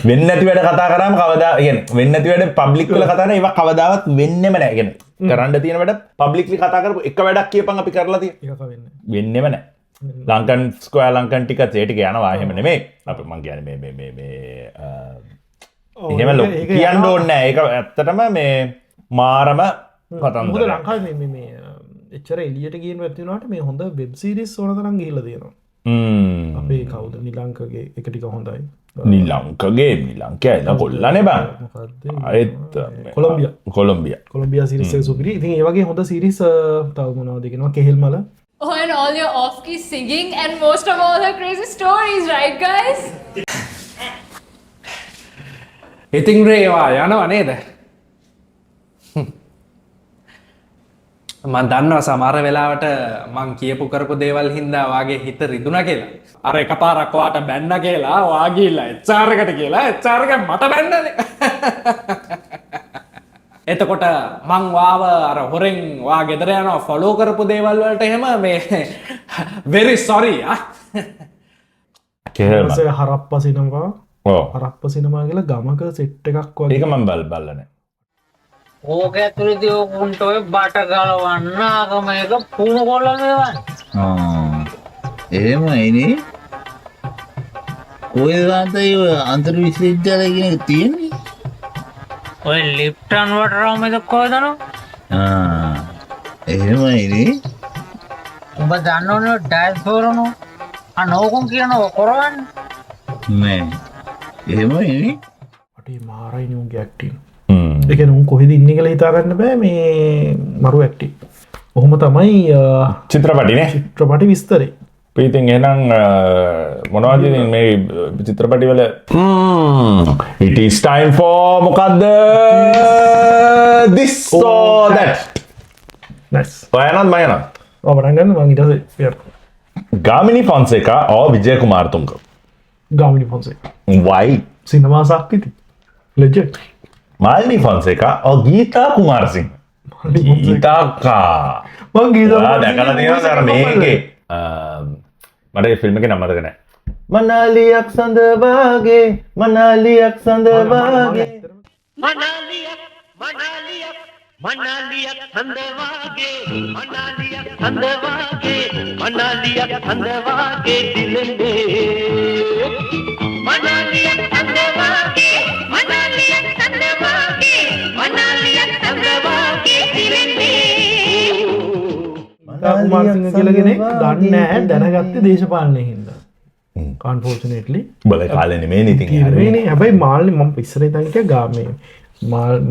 වෙන්නේ නැති වැඩ කතා කරාම කවදා කියන්නේ වෙන්නේ නැති වැඩ පබ්ලික් වල කතා කරන ඒවා කවදාවත් වෙන්නෙම නැහැ කියන්නේ කරන්න තියෙන වැඩ පබ්ලික්ලි කතා කරපු එක වැඩක් කියපන් අපි කරලා තියෙන ඒක වෙන්නේ වෙන්නෙම නැහැ ලංකන් ස්ක්වයර් ලංකන් ටිකට් ඒ ටික යනවා එහෙම නෙමෙයි අපි මං කියන්නේ මේ එහෙම කියන්න ඕනේ නැහැ ඒක ඇත්තටම මේ මාරම කතන්දර මොකද ලංකාවේ මේ එච්චර එලියට ගියන වැත්තිනට මේ හොඳ වෙබ් සිරිස් ඕන තරම් ගිහිල්ලා තියෙනවා අපේ කවුද නිලංකගේ එක ටික හොඳයි නිලංකගේ එලා කොල්ලනේ බං අයත් කොලොම්බියා සිරිස් එක සුපිරි ඉතින් ඒ වගේ හොඳ සිරිස් තව මොනවද කියනවා කෙහෙල් මල Oh, and all your off-key singing and most of all her crazy stories, right guys? ඉතින් රේවා යනවා නේද? මන් දන්නවා සමහර වෙලාවට මං කියපු කරපු දේවල් හින්දා වාගේ හිත රිදුනා කියලා. අර එකපාරක් වාට බැන්න කියලා වා ගිහිල්ලා HR එකට කියලා HR එක මට බැන්නනේ. එතකොට මං වාව අර හොරෙන් වා ගෙදර යනවා ෆලෝ කරපු දේවල් වලට එහෙම මේ very sorry හරප්ප සිනමා හරප්ප සිනමා කියලා ගමක සෙට් එකක් වගේ ඒක මම බලන්නේ ඕක ඇතුළේදී ඕකුන්ට ඔය බට ගලවන්න ආගම එක පුණු කොල්ලන දේවල් එහෙමයිනේ ඔය දාතේ අන්තර් විශ්වවිද්‍යාලය කියන එක තියෙන්නේ ඔය ලිප්ටන් වටරම එක කොහෙදනෝ එහෙමයිනේ උඹ දන්නවනේ ඩයස්පෝරනෝ අනෝකුන් කියනවා කරවන්න නෑ එහෙමයිනේ අටේ මාරයි නුගේ ඇක්ටින් ඒක නුන් කොහෙද ඉන්නේ කියලා හිතාගන්න බෑ මේ මරු ඇක්ටින් ඔහොම තමයි චිත්‍රපටිනේ චිත්‍රපටි විස්තරේ ඉතින් එහෙනම් මොනවද මේ චිත්‍රපටි වල it is time for මොකද්ද this or that nice ඔයනත් මයනත් පටන් ගන්න මං ඊට පස්සේ Gamini Fonseka or Vijaya Kumara තුංග Gamini Fonseka why සිනමා සාක්කිති ලෙජෙන්ඩ් මාලිනී ෆොන්සේකා or ගීතා කුමාරසිංහ ගීතාකා මං ගීතා දැකලා තියෙනවා සර් මේකේ මට ඒ ෆිල්ම් එකේ නම මතක නැහැ මනාලියක් සඳ වාගේ මනාලියක් සඳ වාගේ මනාලියක් හඳ වාගේ මනාලියක් හඳ වාගේ මනාලියක් හඳ වාගේ දිලෙන්නේ මනාලියක් හඳ වාගේ මනාලියක් හඳ වාගේ මනාලියක් හඳ වාගේ දිලෙන්නේ කුමාරසිංහ කියලා කෙනෙක් දන්නේ නැහැ දැනගත්තේ දේශපාලනයේ හින්දා unfortunately බල කාලේ නෙමෙයි ඉතින් නේ හැබැයි මාල්නි මම ඉස්සර ඉඳන් හිටියා ගාමේ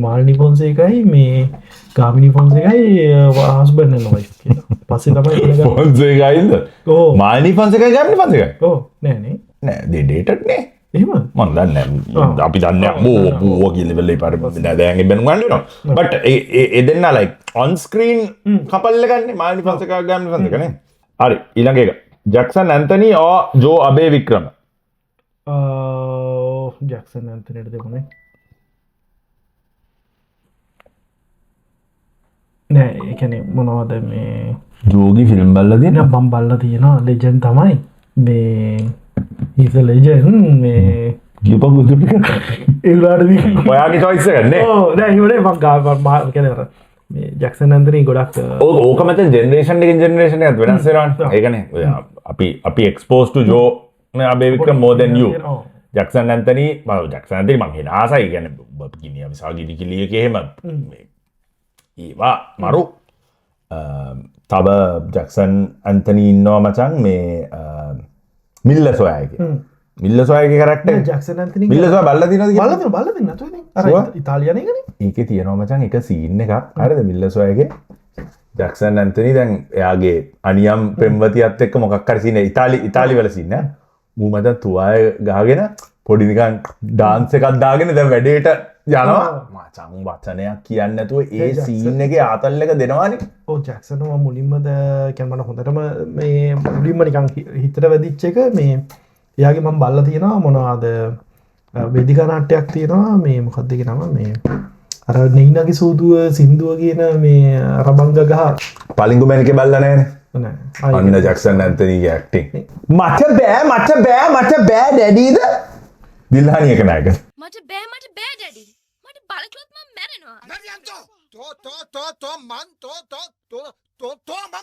මාල්නි ෆොන්සේකයි මේ ගාමිණී ෆොන්සේකයි හස්බන්ඩ් and wife කියලා පස්සේ තමයි ෆොන්සේකයිද ඔව් මාල්නි ෆොන්සේකයි ගාමිණී ෆොන්සේකයි ඔව් නෑ they dated නේ එහෙම මම දන්නේ නැහැ අපි දන්නේ බෝ කියලා level එක පාර දැන් ඉබෙන් ගන්නවා but ඒ දෙන්න like on screen couple එක ගන්නේ මාල්නි ෆොන්සේකා ගාමිණී ෆොන්සේකා නේ හරි ඊළඟ එක Jackson Anthony or Joe Abeywickrama Jackson ඇන්තනිට දෙමුනේ නෑ ඒ කියන්නේ මොනවද මේ ජෝගි ෆිල්ම් බලලා තියෙන මම බලලා තියෙනවා ලෙජන්ඩ් තමයි මේ he's a legend මේ කියපන් ටික ඒ උඩට ඔයාගේ choice එක නේ ඔව් නෑ ඉවරේ මම කියන්නේ අර මේ ජැක්සන් ඇන්තනි ගොඩක් ඕක මත ජෙනරේෂන් එකෙන් ජෙනරේෂන් එකත් වෙනස් වෙනවනේ ඒකනේ අපි exposed to Joe Abeywickrama more than you Jackson Anthony මම හින ආසයි කියන්නේ ඔබ ගිනිය විසා ගිනි කිලියක එහෙම ඒවා මරු තව ජැක්සන් ඇන්තනි ඉන්නවා මචං මේ මිල්ල සොයාගේ මිල්ල සොයාගේ කරක්ටර් ජැක්සන් ඇන්තනි මිල්ල සොයා බලලා තියෙනවද බලලා තියෙන නේද අර ඉතාලියානු එකනේ ඒකේ තියෙනවා මචං එක සීන් එකක් හරිද මිල්ල සොයාගේ ජැක්සන් ඇන්තනි දැන් එයාගේ අනියම් පෙම්වතියත් එක්ක මොකක් හරි සීන ඉතාලි වල සීන මූ මත තුවාය ගහගෙන පොඩි නිකන් ඩාන්ස් එකක් දාගෙන දැන් වැඩේට යනවා මචං වචනයක් කියන්නේ නැතුව ඒ සීන් එකේ ආතල් එක දෙනවානේ ඔව් ජැක්සන් මම මුලින්ම කියන්නේ මම හොඳටම මේ මුලින්ම නිකන් හිතට වැදිච්ච එක මේ එයාගේ මම බල්ලා තියෙනවා මොනවාද වේදිකා නාට්‍යයක් තියෙනවා මේ මොකක්ද ඒ නම මේ අර නෙයිනගේ සූදුව සින්දුව කියන මේ රබංග ගහ පලිංගු මැනිකේ බල්ලා නැහැනේ නෑ අන්න ජැක්සන් ඇන්තනීගේ ඇක්ටිං මට බෑ ඩැඩීද දිල්හානි එක නෑක මට බෑ ඩැඩි. මට බලකියොත් මම මැරෙනවා.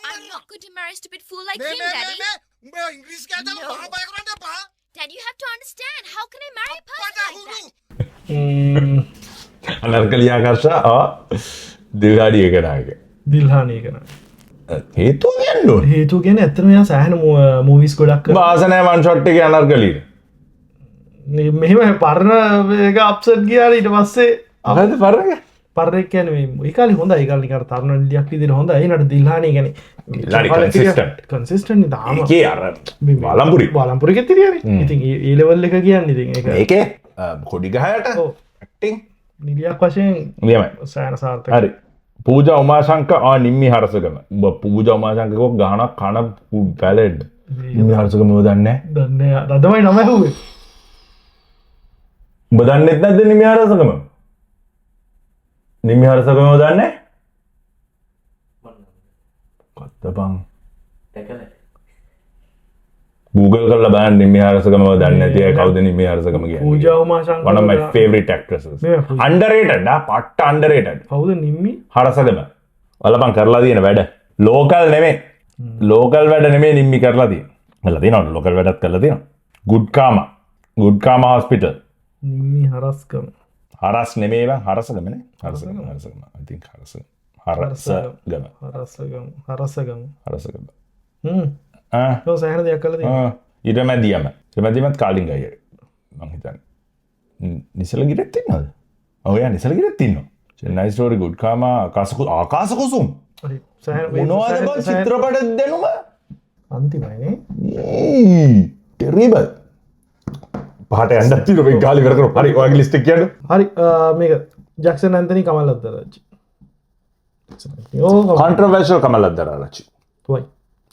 I'm not going to marry a stupid fool like him, Daddy. No. Dad, you have to understand. How can I marry a person like that? අනර්කලියාකර්ෂා Dilhani එක නෑක දිල්හානි එක නෑ හේතුව කියන්න ඕනේ හේතුව කියන්නේ ඇත්තටම එයා සෑහෙන මූවිස් ගොඩක් වාසනෑ වන් ෂොට් එකේ අනර්කලියට මෙහෙම පරණ එක අප්සෙට් ගියාට ඊට පස්සේ අහද පරණ පරණ කියන්නේ මේ ඒ කාලේ හොඳයි ඒ කාලේ නිකන් තරුණ නිලියක් විදිහට හොඳයි ඒනට දිල්හානි කියන්නේ කන්සිස්ටන්ට් තාම ඒකේ අර බලම්පුරි කෙතිරියනේ ඉතින් ඒ ලෙවල් එක කියන්නේ ඉතින් ඒක ඒකේ කොඩි ගහයට ඇක්ටිං නිලියක් වශයෙන් නියමයි සෑහෙන සාර්ථක හරි පූජා උමාශංක නිම්මි හරසගම උඹ පූජා උමාශංක කොක් ගහනක් කන පැලෙඩ් නිම්මි හරසගම ඔබ දන්නේ දන්නේ අදමයි නම ඇහුවේ උඹ දන්නෙත් නැද්ද නිම්මි හරසගම නිම්මි හරසගම ඔබ දන්නේ කොත්තපන් Google කරලා බලන්න නිම්මි හරසගම ඔබ දන්නේ නැති අය කවුද නිම්මි හරසගම කියන්නේ පූජා උමාශංක one of my favorite actresses underrated පට්ට underrated කවුද නිම්මි හරසගම වලපන් කරලා තියෙන වැඩ ලෝකල් නෙමෙයි ලෝකල් වැඩ නෙමෙයි නිම්මි කරලා තියෙනවා ලෝකල් වැඩත් කරලා තියෙනවා good karma hospital නිම්මි හරස්කම හරස් නෙමෙයි බං හරසගමනේ හරසගම I think හරසගම ඔව් සෑහෙන දෙයක් කරලා තියෙනවා ඉරමැදියමත් කාලින් ගියේ මං හිතන්නේ නිසලගිරෙත් ඉන්නවද ඔව් යා නිසලගිරෙත් ඉන්නවා චෙන්නයි ස්ටෝරි good karma ආකාශ කුසුම් මොනවද බං චිත්‍රපට දෙනුම අන්තිමයිනේ ටෙරිබල් පහට යන්නත් තියෙනවා මේ ගාලි කර හරි ඔයගේ ලිස්ට් එක කියන්න හරි මේක ජැක්සන් ඇන්තනි කමල් අද්දරාජ් controversial කමල් අද්දරාජ් වයි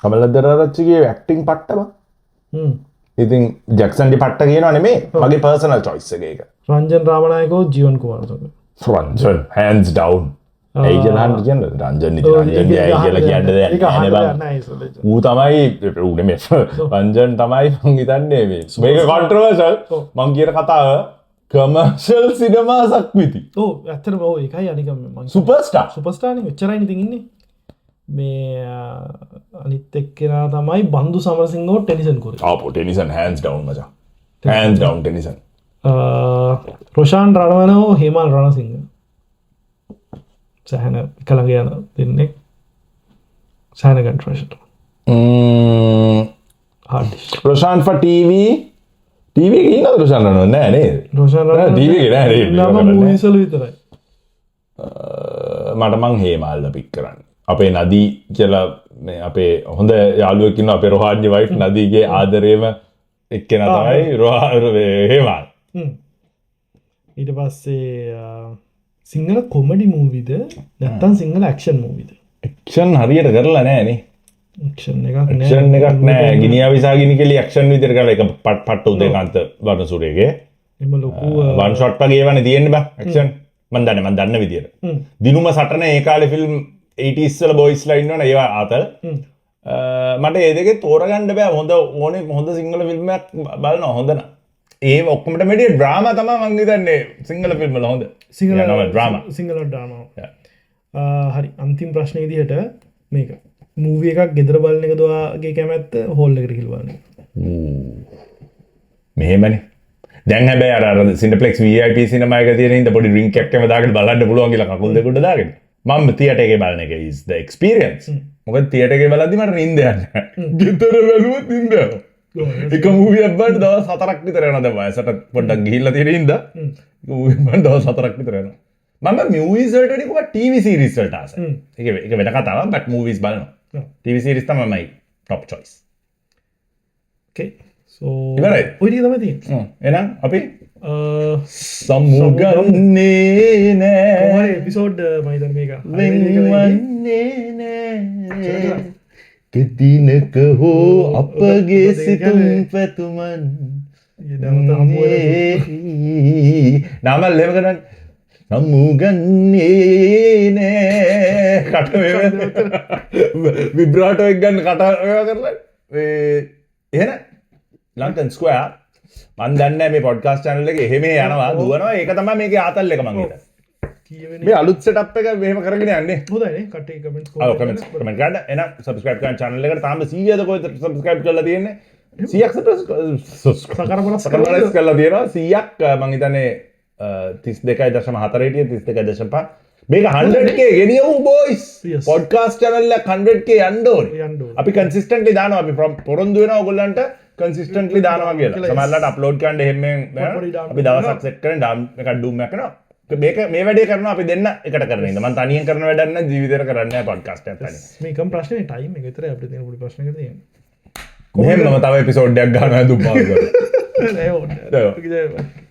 කමල් අද්දරාජ්ගේ ඇක්ටිං පට්ට බං ඉතින් ජැක්සන් ඩි පට්ට කියනවා නෙමෙයි මගේ පර්සනල් choice එක ඒක රංජන් රාමනායකෝ ජීවන් කුමාරතුංග රංජන් hands down ඒ ජනහන් කියන්නේ රංජන් ඉතින් රංජන් ගියයි කියලා කියන්න දෙයක් නෑ බං ඌ තමයි ඌ නෙමෙයි රංජන් තමයි මං හිතන්නේ මේක controversial මං කියන කතාව commercial cinema සක්විති ඔව් ඇත්තටම ඔව් ඒකයි අනික මං superstar නේ එච්චරයි ඉතින් ඉන්නේ මේ අනිත් එක්කෙනා තමයි බන්දු සමරසිංහව ටෙනිසන් කරේ ආපෝ ටෙනිසන් hands down මචං hands down Tennyson Roshan රණවනෝ Hemal Ranasinghe සෑහෙන එකළඟ යන දෙන්නේ සෑහෙන කන්ට්‍රෝවර්ෂල් රොෂාන් for TV එකේ ඉන්නවද රොෂාන් රණවන නෑ නේද රොෂාන් රණවන TV එකේ නෑ නේද නම මූවිස් වල විතරයි මට මං හේමල්ද පික් කරන්නේ අපේ නදී කියලා මේ අපේ හොඳ යාළුවෙක් ඉන්නවා අපේ රෝහාන්ගේ වයිෆ් නදීගේ ආදරේම එක්කෙනා තමයි හේමල් ඊට පස්සේ සිංහල කොමඩි මූවිද නැත්තම් සිංහල ඇක්ෂන් මූවිද ඇක්ෂන් හරියට කරලා නෑ නේ ඇක්ෂන් එකක් නෑ ගිනියා විසාගිනි කියලා ඇක්ෂන් විදියට කරලා එක පට්ට උදේකාන්ත වර්ණසූරියගේ එම ලොකු වන් ෂොට් වගේ වනේ තියෙන්නේ බං ඇක්ෂන් මන් දන්න විදියට දිනුම සටන ඒ කාලේ ෆිල්ම් 80s වල බොයිස්ලා ඉන්නවනේ ඒවා ආතල් මට ඒ දෙකේ තෝරගන්න බෑ හොඳ සිංහල ෆිල්ම් එකක් බලනවා හොඳ නා ඒ ඔක්කොමට මෙඩිය ඩ්‍රාමා තමයි මං හිතන්නේ සිංහල ෆිල්ම් වල හොඳ සිංහල ඩ්‍රාමා හරි අන්තිම ප්‍රශ්නේ විදිහට මේක මූවි එකක් ගෙදර බලන එකද ඔයාගේ කැමැත්ත හෝල් එකට ගිහලා බලන මෙහෙමනේ දැන් හැබැයි අර සිනිප්ලෙක්ස් VIP සිනමා එක තියෙන ඉඳ පොඩි රින්ග් එකක් එම දාගෙන බලන්න පුළුවන් කියලා කකුල් දෙක උඩ දාගෙන මම තියටර් එකේ බලන එක is the experience මොකද තියටර් එකේ බලද්දි මට නිින්ද යන්නේ ගෙදර බැලුවොත් නිින්ද යනවා එක මූවියක් බලන්න දවස් 4ක් විතර යනවා දැන් වයසට පොඩ්ඩක් ගිහිල්ලා තියෙන ඉඳ මූවි බලන්න දවස් 4ක් විතර යනවා මම මියවිස්ටනිකුව ටීවි සිරිස්වලට ආස එක වෙන කතාව බට මූවිස් බලනවා ටීවි සිරිස් තමයි ටොප් චොයිස් ඉවරයි ඔය තම ති එනම් අපි සම්මුගන්නේ නෑ එපිසෝඩ් මයිතන් මේක වෙන්වන්නේ නෑ කෙතිනක හෝ අපගේ සිතුම් පැතුමන් නාමල් ලෙම කරන්න සම්මුගන්නේ නෑ කට විබ්‍රාටෝ එක් ගන්න කට කරලා එහෙන ලන්ටන් ස්කෝයා මන් දන්න මේ පොඩ්කාස්ට් චැනල් එක එහෙම යනවා දුවනවා ඒක තමයි මේකේ ආතල් එක මං හිතන්නේ මේ අලුත් සෙටප් එක මෙහෙම කරගෙන යන්නේ හොඳයි කට්ටිය කමෙන්ට්ස් කමෙන්ට් කරන්න එහෙනම් සබ්ස්ක්‍රයිබ් කරන්න channel එකට තාම 100ද කොහෙද සබ්ස්ක්‍රයිබ් කරලා තියෙන්නේ 100ක් සබ්ස්ක්‍රයිබ් කරලා තියෙනවා 100ක් මං හිතන්නේ 32.4 හිටියේ 32.5 මේක 100k ගෙනියමු බොයිස් පොඩ්කාස්ට් channel එක 100k යන්න ඕනේ අපි කන්සිස්ටන්ට්ලි දානවා අපි පොරොන්දු වෙනවා ඔයගොල්ලන්ට කන්සිස්ටන්ට්ලි දානවා කියලා සමහරවිට අප්ලෝඩ් කරන්න එහෙම අපි දවසක් සෙට් කරගෙන ඩාම් එකක් ඩූම් එකක් කරනවා මේක මේ වැඩේ කරනවා අපි දෙන්න එකට කරන ඉඳ මම තනියෙන් කරන වැඩක් නෑ ජීවිතේට කරන්නේ නෑ පොඩ්කාස්ට් එකක් තනියෙන් මේකම ප්‍රශ්නේ ටයිම් එක විතරයි අපිට තියෙන පොඩි ප්‍රශ්නයක් තියෙනවා කොහෙන්ද මම තව එපිසෝඩ් එකක් ගන්නවා දුම්මාව කරලා නෑ ඕනේ